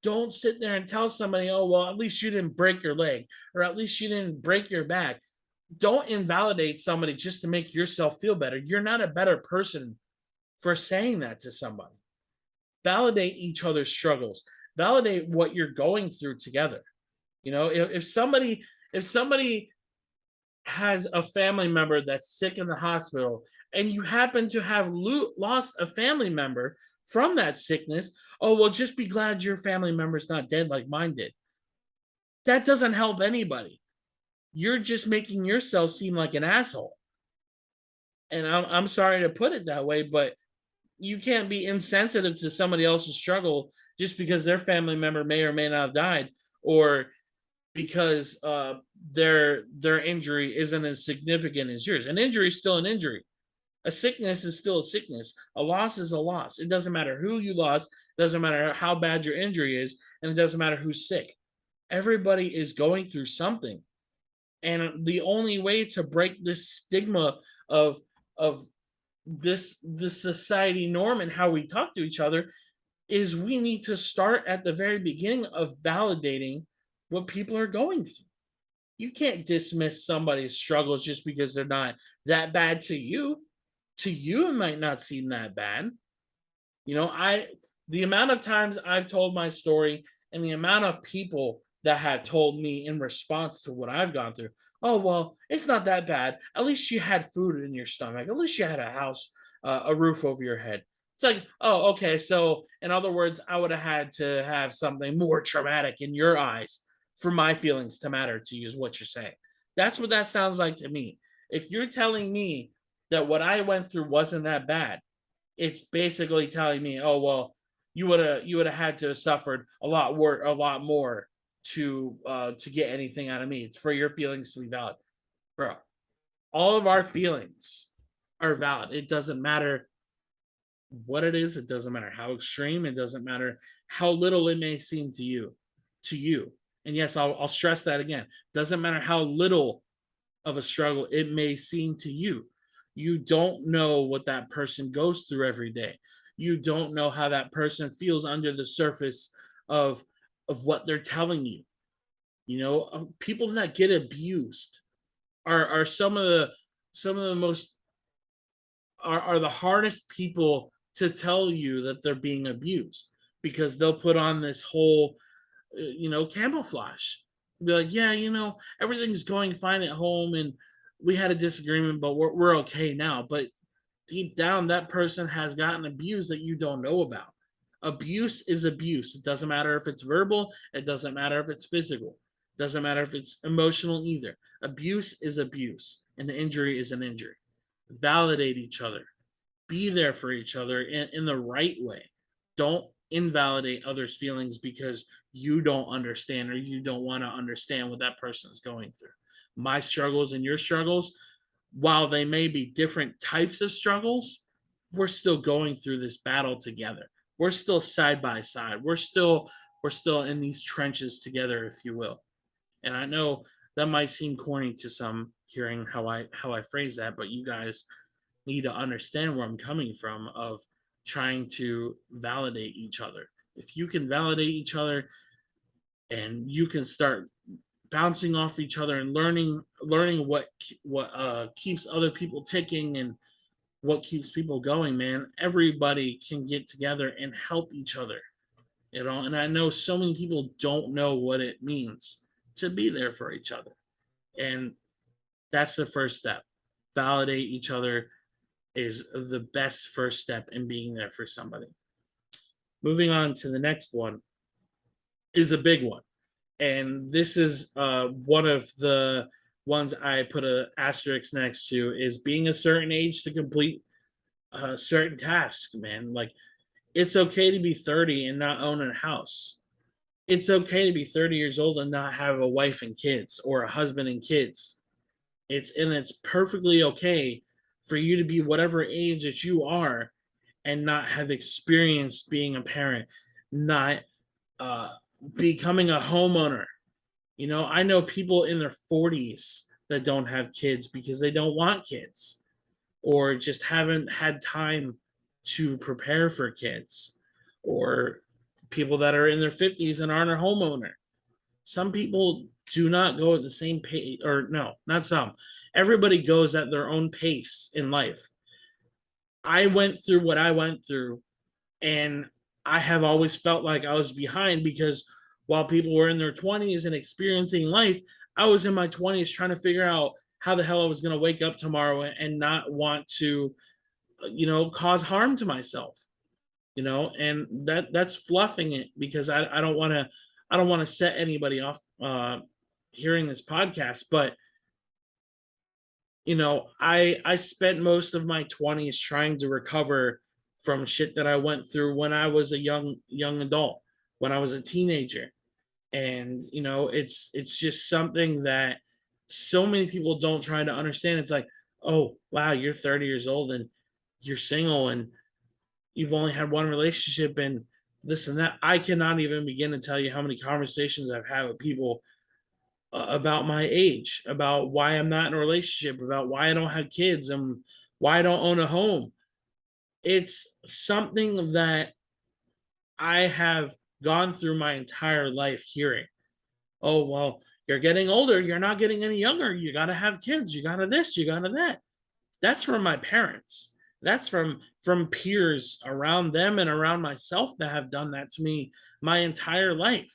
Don't sit there and tell somebody, oh, well, at least you didn't break your leg, or at least you didn't break your back. Don't invalidate somebody just to make yourself feel better. You're not a better person for saying that to somebody. Validate each other's struggles. Validate what you're going through together. If somebody has a family member that's sick in the hospital and you happen to have lost a family member from that sickness, oh, well, just be glad your family member's not dead like mine did. That doesn't help anybody. You're just making yourself seem like an asshole. And I'm sorry to put it that way, but you can't be insensitive to somebody else's struggle just because their family member may or may not have died, or because their injury isn't as significant as yours. An injury is still an injury. A sickness is still a sickness. A loss is a loss. It doesn't matter who you lost, doesn't matter how bad your injury is, and it doesn't matter who's sick. Everybody is going through something. And the only way to break this stigma of of this society norm and how we talk to each other is we need to start at the very beginning of validating what people are going through. You can't dismiss somebody's struggles just because they're not that bad to you. To you, it might not seem that bad. I the amount of times I've told my story and the amount of people that have told me in response to what I've gone through, oh, well, it's not that bad. At least you had food in your stomach. At least you had a house, a roof over your head. It's like, oh, okay. So, in other words, I would have had to have something more traumatic in your eyes for my feelings to matter to you, is what you're saying. That's what that sounds like to me. If you're telling me that what I went through wasn't that bad, it's basically telling me, oh, well, you would have had to have suffered a lot more to get anything out of me. It's for your feelings to be valid, bro. All of our feelings are valid. It doesn't matter what it is. It doesn't matter how extreme. It doesn't matter how little it may seem to you. To you, and yes, I'll stress that again. Doesn't matter how little of a struggle it may seem to you. You don't know what that person goes through every day. You don't know how that person feels under the surface of what they're telling you. People that get abused are some of the most are the hardest people to tell you that they're being abused, because they'll put on this whole camouflage. Be like, yeah, everything's going fine at home, and we had a disagreement, but we're okay now. But deep down, that person has gotten abused that you don't know about. Abuse is abuse. It doesn't matter if it's verbal. It doesn't matter if it's physical. It doesn't matter if it's emotional either. Abuse is abuse, and an injury is an injury. Validate each other. Be there for each other in the right way. Don't invalidate others' feelings because you don't understand, or you don't want to understand what that person is going through. My struggles and your struggles, while they may be different types of struggles, we're still going through this battle together. We're still side by side. We're still in these trenches together, if you will. And I know that might seem corny to some hearing how I phrase that, but you guys need to understand where I'm coming from, of trying to validate each other. If you can validate each other and you can start bouncing off each other and learning what keeps other people ticking and what keeps people going, man, everybody can get together and help each other. And I know so many people don't know what it means to be there for each other. And That's the first step. Validate each other is the best first step in being there for somebody. Moving on to the next one is a big one. And this is one of the ones I put a asterisk next to, is being a certain age to complete a certain task, man. Like, it's okay to be 30 and not own a house. It's okay to be 30 years old and not have a wife and kids, or a husband and kids. It's perfectly okay for you to be whatever age that you are and not have experienced being a parent, not uh, becoming a homeowner. I know people in their 40s that don't have kids because they don't want kids, or just haven't had time to prepare for kids, or people that are in their 50s and aren't a homeowner. Some people do not go at the same pace, or no, not some. Everybody goes at their own pace in life. I went through what I went through, and I have always felt like I was behind, because while people were in their 20s and experiencing life, I was in my 20s trying to figure out how the hell I was going to wake up tomorrow and not want to, cause harm to myself. And that's fluffing it, because I don't want to set anybody off hearing this podcast. But I spent most of my 20s trying to recover from shit that I went through when I was a young adult, when I was a teenager. And it's just something that so many people don't try to understand. It's like, oh wow, you're 30 years old and you're single and you've only had one relationship and this and that. I cannot even begin to tell you how many conversations I've had with people about my age, about why I'm not in a relationship, about why I don't have kids, and why I don't own a home. It's something that I have gone through my entire life hearing. Oh, well, you're getting older, you're not getting any younger. You got to have kids, you got to this, you got to that. That's from my parents. That's from peers around them and around myself that have done that to me my entire life.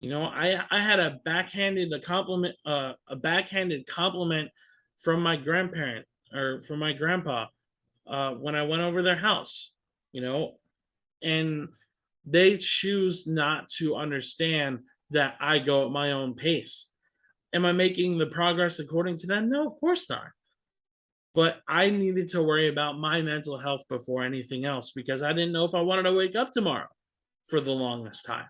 I had a backhanded compliment from my grandparent, or from my grandpa, when I went over their house. You know, and they choose not to understand that I go at my own pace. Am I making the progress according to them? No, of course not. But I needed to worry about my mental health before anything else, because I didn't know if I wanted to wake up tomorrow for the longest time.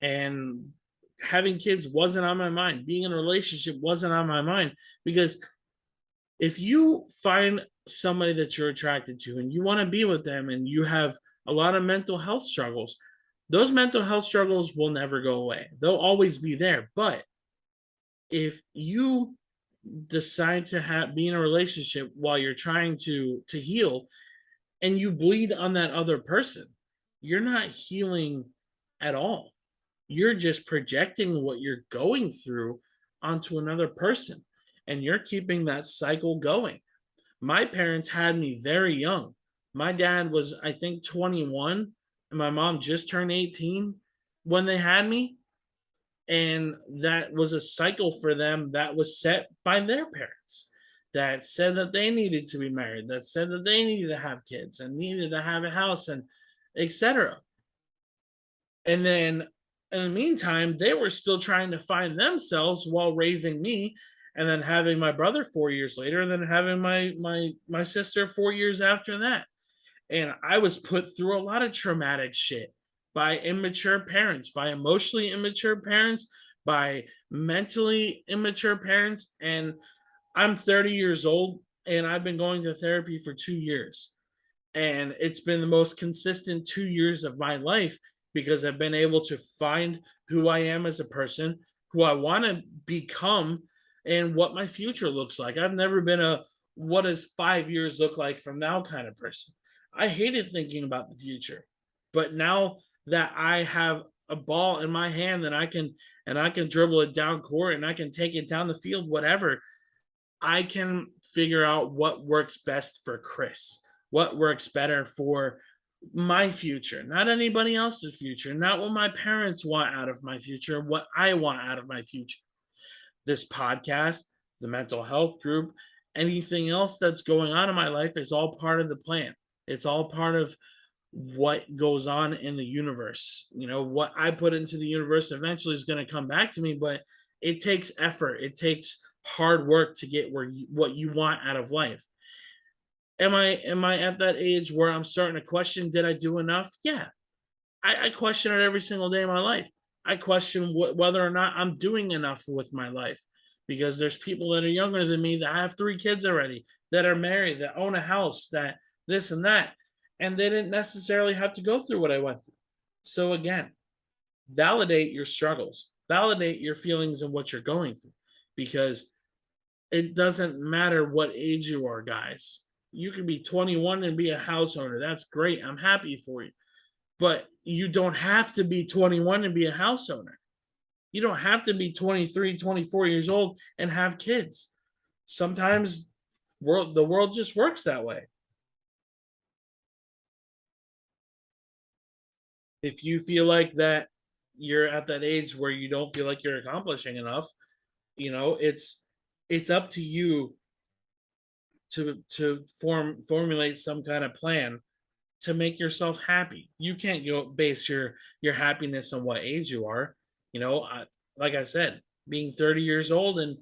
And having kids wasn't on my mind. Being in a relationship wasn't on my mind, because if you find somebody that you're attracted to and you want to be with them and you have a lot of mental health struggles, those mental health struggles will never go away. They'll always be there. But if you decide to be in a relationship while you're trying to heal, and you bleed on that other person, you're not healing at all. You're just projecting what you're going through onto another person, and you're keeping that cycle going. My parents had me very young. My dad was, I think, 21, and my mom just turned 18 when they had me. And that was a cycle for them that was set by their parents, that said that they needed to be married, that said that they needed to have kids and needed to have a house, and etc. And then in the meantime, they were still trying to find themselves while raising me, and then having my brother 4 years later, and then having my sister 4 years after that. And I was put through a lot of traumatic shit by immature parents, by emotionally immature parents, by mentally immature parents. And I'm 30 years old, and I've been going to therapy for 2 years. And it's been the most consistent 2 years of my life, because I've been able to find who I am as a person, who I want to become, and what my future looks like. I've never been a what does 5 years look like from now kind of person. I hated thinking about the future. But now that I have a ball in my hand, and I can dribble it down court, and I can take it down the field, whatever, I can figure out what works best for Chris, what works better for my future, not anybody else's future, not what my parents want out of my future, what I want out of my future. This podcast, the mental health group, anything else that's going on in my life is all part of the plan. It's all part of what goes on in the universe. What I put into the universe eventually is going to come back to me, but it takes effort. It takes hard work to get what you want out of life. Am I at that age where I'm starting to question, did I do enough? Yeah. I question it every single day of my life. I question whether or not I'm doing enough with my life, because there's people that are younger than me that have 3 kids already, that are married, that own a house, that this and that, and they didn't necessarily have to go through what I went through. So again, validate your struggles, validate your feelings and what you're going through, because it doesn't matter what age you are, guys. You can be 21 and be a house owner. That's great. I'm happy for you. But you don't have to be 21 and be a house owner. You don't have to be 23, 24 years old and have kids. Sometimes the world just works that way. If you feel like that you're at that age where you don't feel like you're accomplishing enough, it's up to you to formulate some kind of plan to make yourself happy. You can't go base your happiness on what age you are. Like I said, being 30 years old and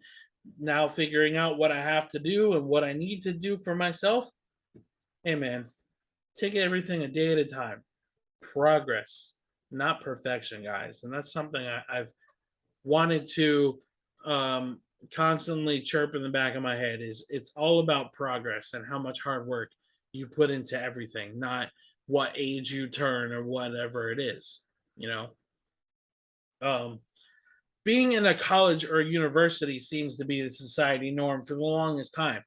now figuring out what I have to do and what I need to do for myself. Hey man, take everything a day at a time. Progress, not perfection, guys. And that's something I've wanted to constantly chirp in the back of my head. Is it's all about progress and how much hard work you put into everything, not what age you turn or whatever it is. You know, um, being in a college or a university seems to be the society norm for the longest time,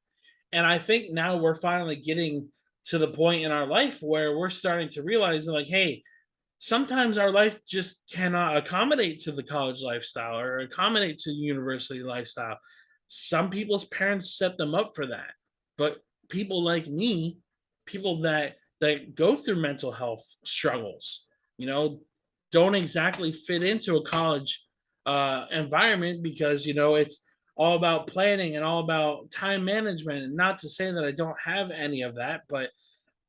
and I think now we're finally getting to the point in our life where we're starting to realize, like, hey, sometimes our life just cannot accommodate to the college lifestyle or accommodate to the university lifestyle. Some people's parents set them up for that, but people like me, people that go through mental health struggles, you know, don't exactly fit into a college environment, because it's all about planning and all about time management. And not to say that I don't have any of that, but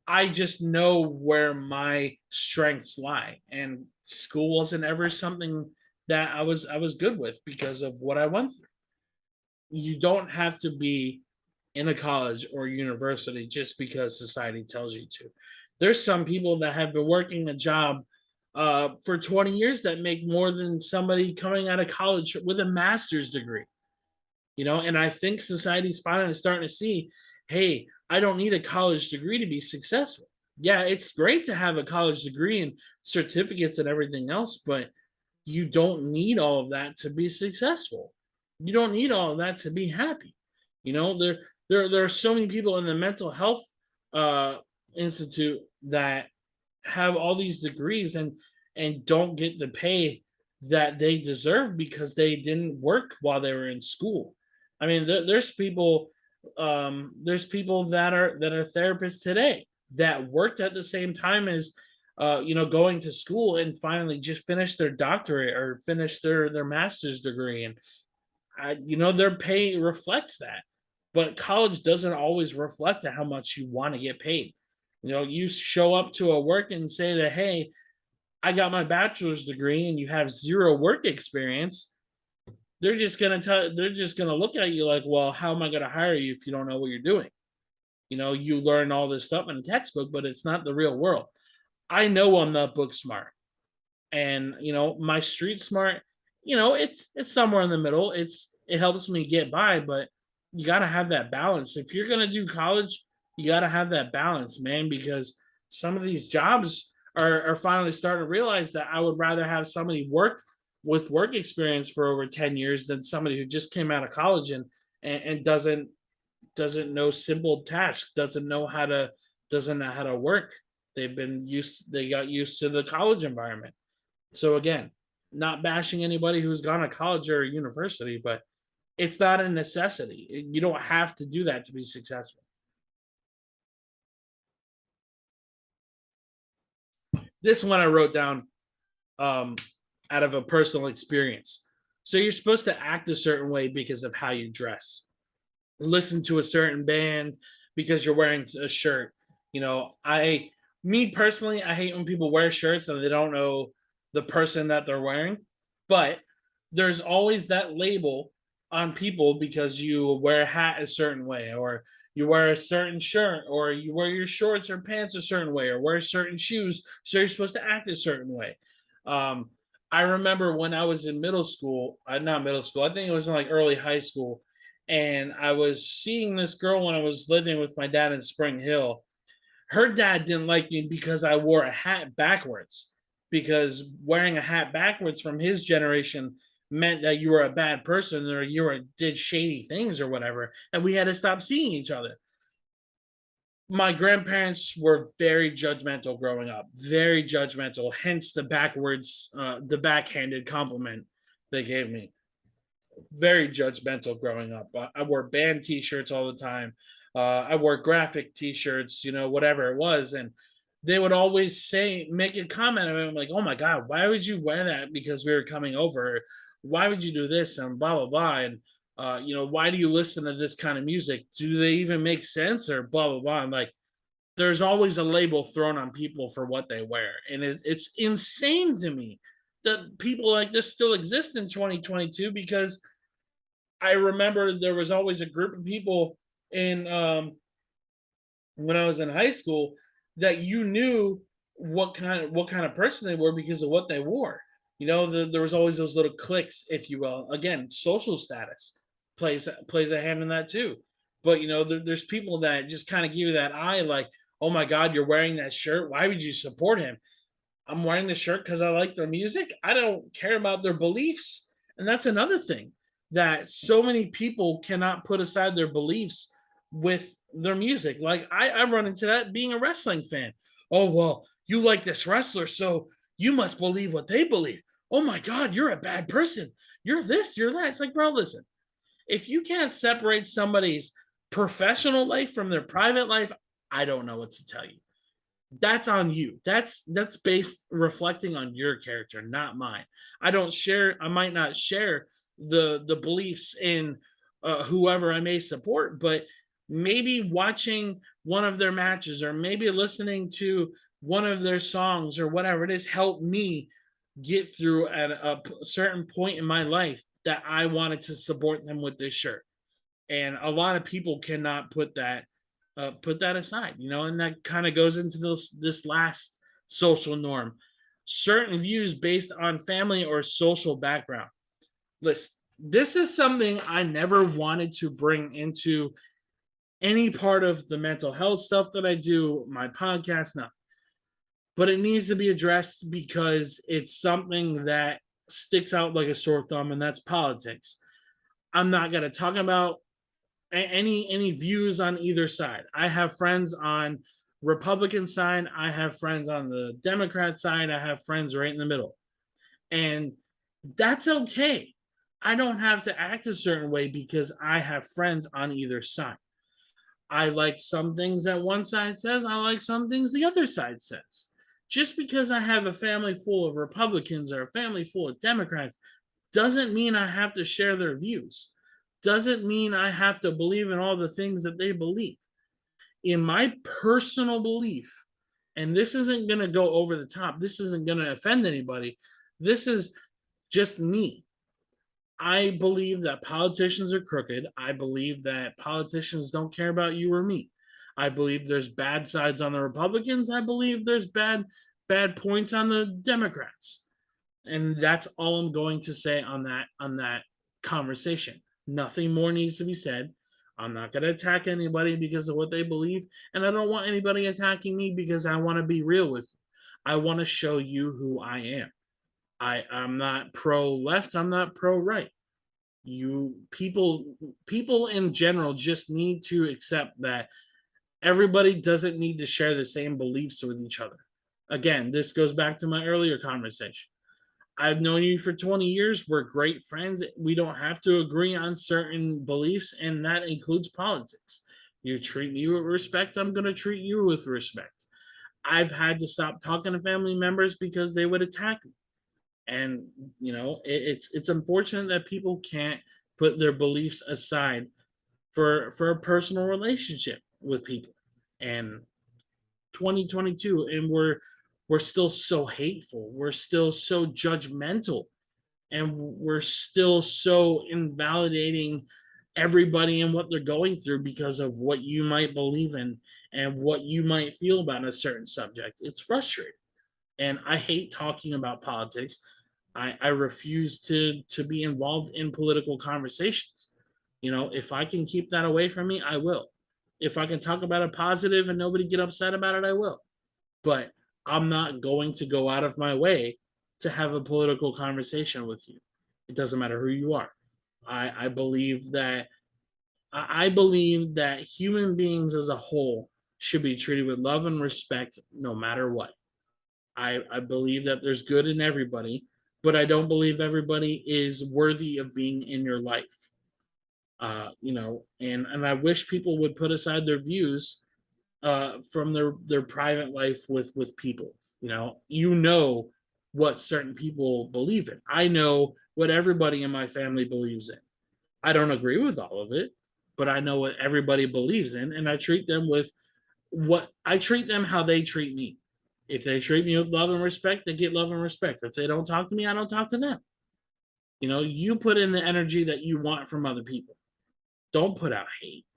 I just know where my strengths lie, and school wasn't ever something that I was good with because of what I went through. You don't have to be in a college or university just because society tells you to. There's some people that have been working a job for 20 years that make more than somebody coming out of college with a master's degree. And I think society's finally starting to see, hey, I don't need a college degree to be successful. Yeah, it's great to have a college degree and certificates and everything else, but you don't need all of that to be successful. You don't need all of that to be happy. There are so many people in the mental health uh, institute that have all these degrees and don't get the pay that they deserve because they didn't work while they were in school. I mean, there's people that are therapists today that worked at the same time as going to school and finally just finished their doctorate or finished their master's degree, and their pay reflects that. But college doesn't always reflect how much you want to get paid. You show up to a work and say that, hey, I got my bachelor's degree, and you have zero work experience. They're just gonna look at you like, well, how am I gonna hire you if you don't know what you're doing? You learn all this stuff in a textbook, but it's not the real world. I know I'm not book smart, and my street smart, it's somewhere in the middle. It helps me get by, but you got to have that balance. If you're going to do college, you got to have that balance, man, because some of these jobs are finally starting to realize that I would rather have somebody work with work experience for over 10 years than somebody who just came out of college and doesn't know simple tasks, doesn't know how to work. They got used to the college environment. So again, not bashing anybody who's gone to college or university, but it's not a necessity. You don't have to do that to be successful. This one I wrote down um, out of a personal experience. So you're supposed to act a certain way because of how you dress. listen to a certain band because you're wearing a shirt. Me personally, I hate when people wear shirts and they don't know the person that they're wearing. But there's always that label on people because you wear a hat a certain way, or you wear a certain shirt, or you wear your shorts or pants a certain way, or wear certain shoes, so you're supposed to act a certain way. Um, I remember when I was in middle school, not middle school, I think it was in like early high school, and I was seeing this girl when I was living with my dad in Spring Hill. Her dad didn't like me because I wore a hat backwards, because wearing a hat backwards from his generation meant that you were a bad person or did shady things or whatever, and we had to stop seeing each other. My grandparents were very judgmental growing up, very judgmental, hence the backhanded compliment they gave me. Very judgmental growing up. I wore band T-shirts all the time. I wore graphic T-shirts, whatever it was, and they would always make a comment of it. I'm like, "Oh my god, why would you wear that? Because we were coming over. Why would you do this?" And blah blah blah. And why do you listen to this kind of music? Do they even make sense? Or blah blah blah. I'm like, there's always a label thrown on people for what they wear, and it's insane to me that people like this still exist in 2022, because I remember there was always a group of people in when I was in high school that you knew what kind of person they were because of what they wore. There was always those little cliques, if you will. Again, social status plays a hand in that too. But there's people that just kind of give you that eye, like, "Oh my God, you're wearing that shirt. Why would you support him?" I'm wearing the shirt because I like their music. I don't care about their beliefs. And that's another thing, that so many people cannot put aside their beliefs with their music. Like I run into that being a wrestling fan. "Oh, well, you like this wrestler, so you must believe what they believe. Oh my God, you're a bad person. You're this, you're that." It's like, bro, listen, if you can't separate somebody's professional life from their private life, I don't know what to tell you. That's on you. That's based reflecting on your character, not mine. I might not share the beliefs in whoever I may support, but maybe watching one of their matches or maybe listening to one of their songs or whatever it is helped me get through at a certain point in my life that I wanted to support them with this shirt. And a lot of people cannot put that aside, and that kind of goes into this last social norm: certain views based on family or social background. Listen, this is something I never wanted to bring into any part of the mental health stuff that I do, my podcast, nothing. But it needs to be addressed because it's something that sticks out like a sore thumb, and that's politics. I'm not going to talk about any views on either side. I have friends on Republican side, I have friends on the Democrat side, I have friends right in the middle. And that's okay. I don't have to act a certain way because I have friends on either side. I like some things that one side says, I like some things the other side says. Just because I have a family full of Republicans or a family full of Democrats doesn't mean I have to share their views. Doesn't mean I have to believe in all the things that they believe. In my personal belief, and this isn't going to go over the top, this isn't going to offend anybody, this is just me. I believe that politicians are crooked. I believe that politicians don't care about you or me. I believe there's bad sides on the Republicans. I believe there's bad points on the Democrats. And that's all I'm going to say on that conversation. Nothing more needs to be said. I'm not going to attack anybody because of what they believe, and I don't want anybody attacking me because I want to be real with you. I want to show you who I am. I'm not pro left, I'm not pro right. You people in general just need to accept that everybody doesn't need to share the same beliefs with each other. Again, this goes back to my earlier conversation. I've known you for 20 years. We're great friends. We don't have to agree on certain beliefs, and that includes politics. You treat me with respect, I'm going to treat you with respect. I've had to stop talking to family members because they would attack me. And it's unfortunate that people can't put their beliefs aside for a personal relationship with people. And 2022, and we're still so hateful, we're still so judgmental, and we're still so invalidating everybody and what they're going through because of what you might believe in and what you might feel about a certain subject. It's frustrating. And I hate talking about politics. I refuse to be involved in political conversations. If I can keep that away from me, I will. If I can talk about it positive and nobody get upset about it, I will. But I'm not going to go out of my way to have a political conversation with you. It doesn't matter who you are. I believe that I believe that human beings as a whole should be treated with love and respect no matter what. I believe that there's good in everybody, but I don't believe everybody is worthy of being in your life. And I wish people would put aside their views from their private life with people. What certain people believe in. I know what everybody in my family believes in. I don't agree with all of it, but I know what everybody believes in, and I treat them how they treat me. If they treat me with love and respect, they get love and respect. If they don't talk to me, I don't talk to them. You put in the energy that you want from other people. Don't put out hate.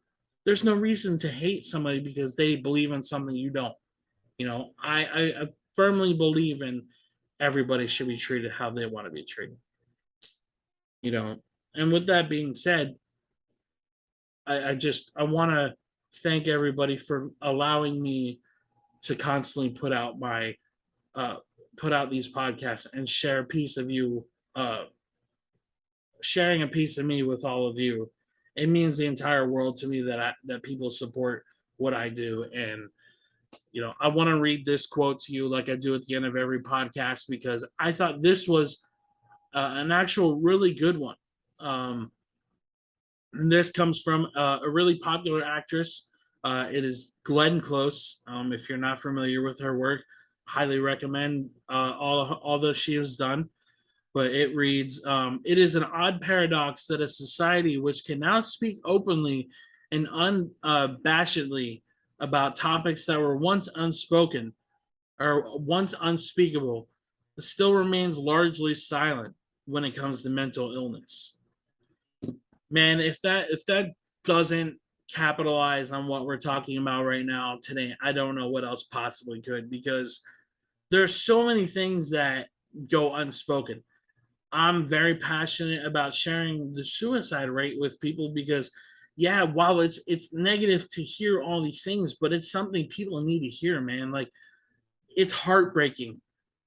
There's no reason to hate somebody because they believe in something you don't. I firmly believe in everybody should be treated how they want to be treated. And with that being said, I want to thank everybody for allowing me to constantly uh, put out these podcasts and share a piece of you, sharing a piece of me with all of you. It means the entire world to me that people support what I do. And I want to read this quote to you like I do at the end of every podcast because I thought this was an actual really good one. This comes from a really popular actress. It is Glenn Close. If you're not familiar with her work, highly recommend all that she has done. But it reads, it is an odd paradox that a society which can now speak openly and unabashedly about topics that were once unspoken or once unspeakable still remains largely silent when it comes to mental illness. Man, if that doesn't capitalize on what we're talking about right now today, I don't know what else possibly could, because there's so many things that go unspoken. I'm very passionate about sharing the suicide rate with people because yeah, while it's negative to hear all these things, but it's something people need to hear, man. Like, it's heartbreaking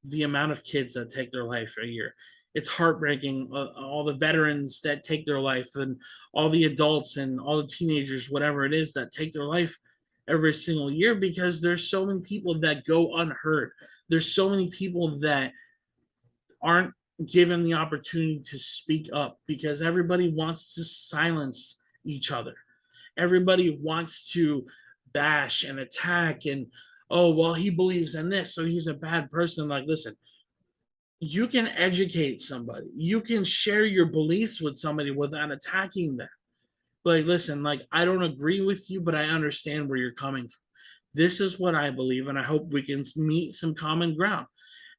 the amount of kids that take their life a year. It's heartbreaking all the veterans that take their life, and all the adults and all the teenagers, whatever it is, that take their life every single year, because there's so many people that go unheard. There's so many people that aren't given the opportunity to speak up because everybody wants to silence each other. Everybody wants to bash and attack, and oh, well, he believes in this, so he's a bad person. Like, listen, you can educate somebody, you can share your beliefs with somebody without attacking them. Like, listen, like, I don't agree with you, but I understand where you're coming from. This is what I believe, and I hope we can meet some common ground.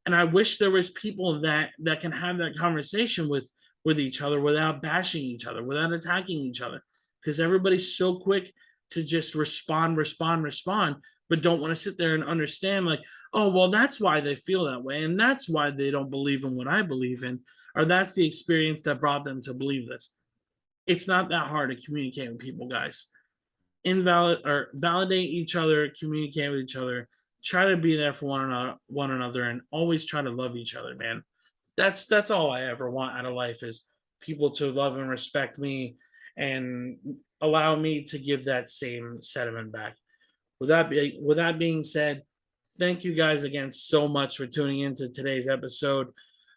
And I wish there was people that can have that conversation with each other without bashing each other, without attacking each other, because everybody's so quick to just respond, but don't want to sit there and understand, like, oh, well, that's why they feel that way, and that's why they don't believe in what I believe in, or that's the experience that brought them to believe this. It's not that hard to communicate with people, guys. Invalid or validate each other, communicate with each other, try to be there for one another, and always try to love each other, man. That's all I ever want out of life, is people to love and respect me and allow me to give that same sentiment back. With that being said, thank you guys again so much for tuning into today's episode.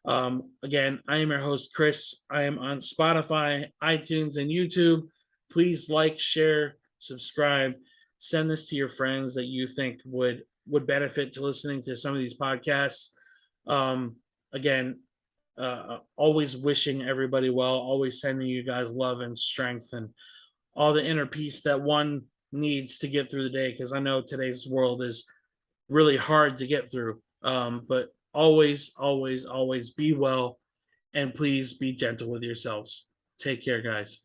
Again, I am your host, Chris. I am on Spotify, iTunes, and YouTube. Please like, share, subscribe, send this to your friends that you think would benefit to listening to some of these podcasts. Again, always wishing everybody well, always sending you guys love and strength, and all the inner peace that one needs to get through the day, because I know today's world is really hard to get through. But always, always, always be well, and please be gentle with yourselves. Take care, guys.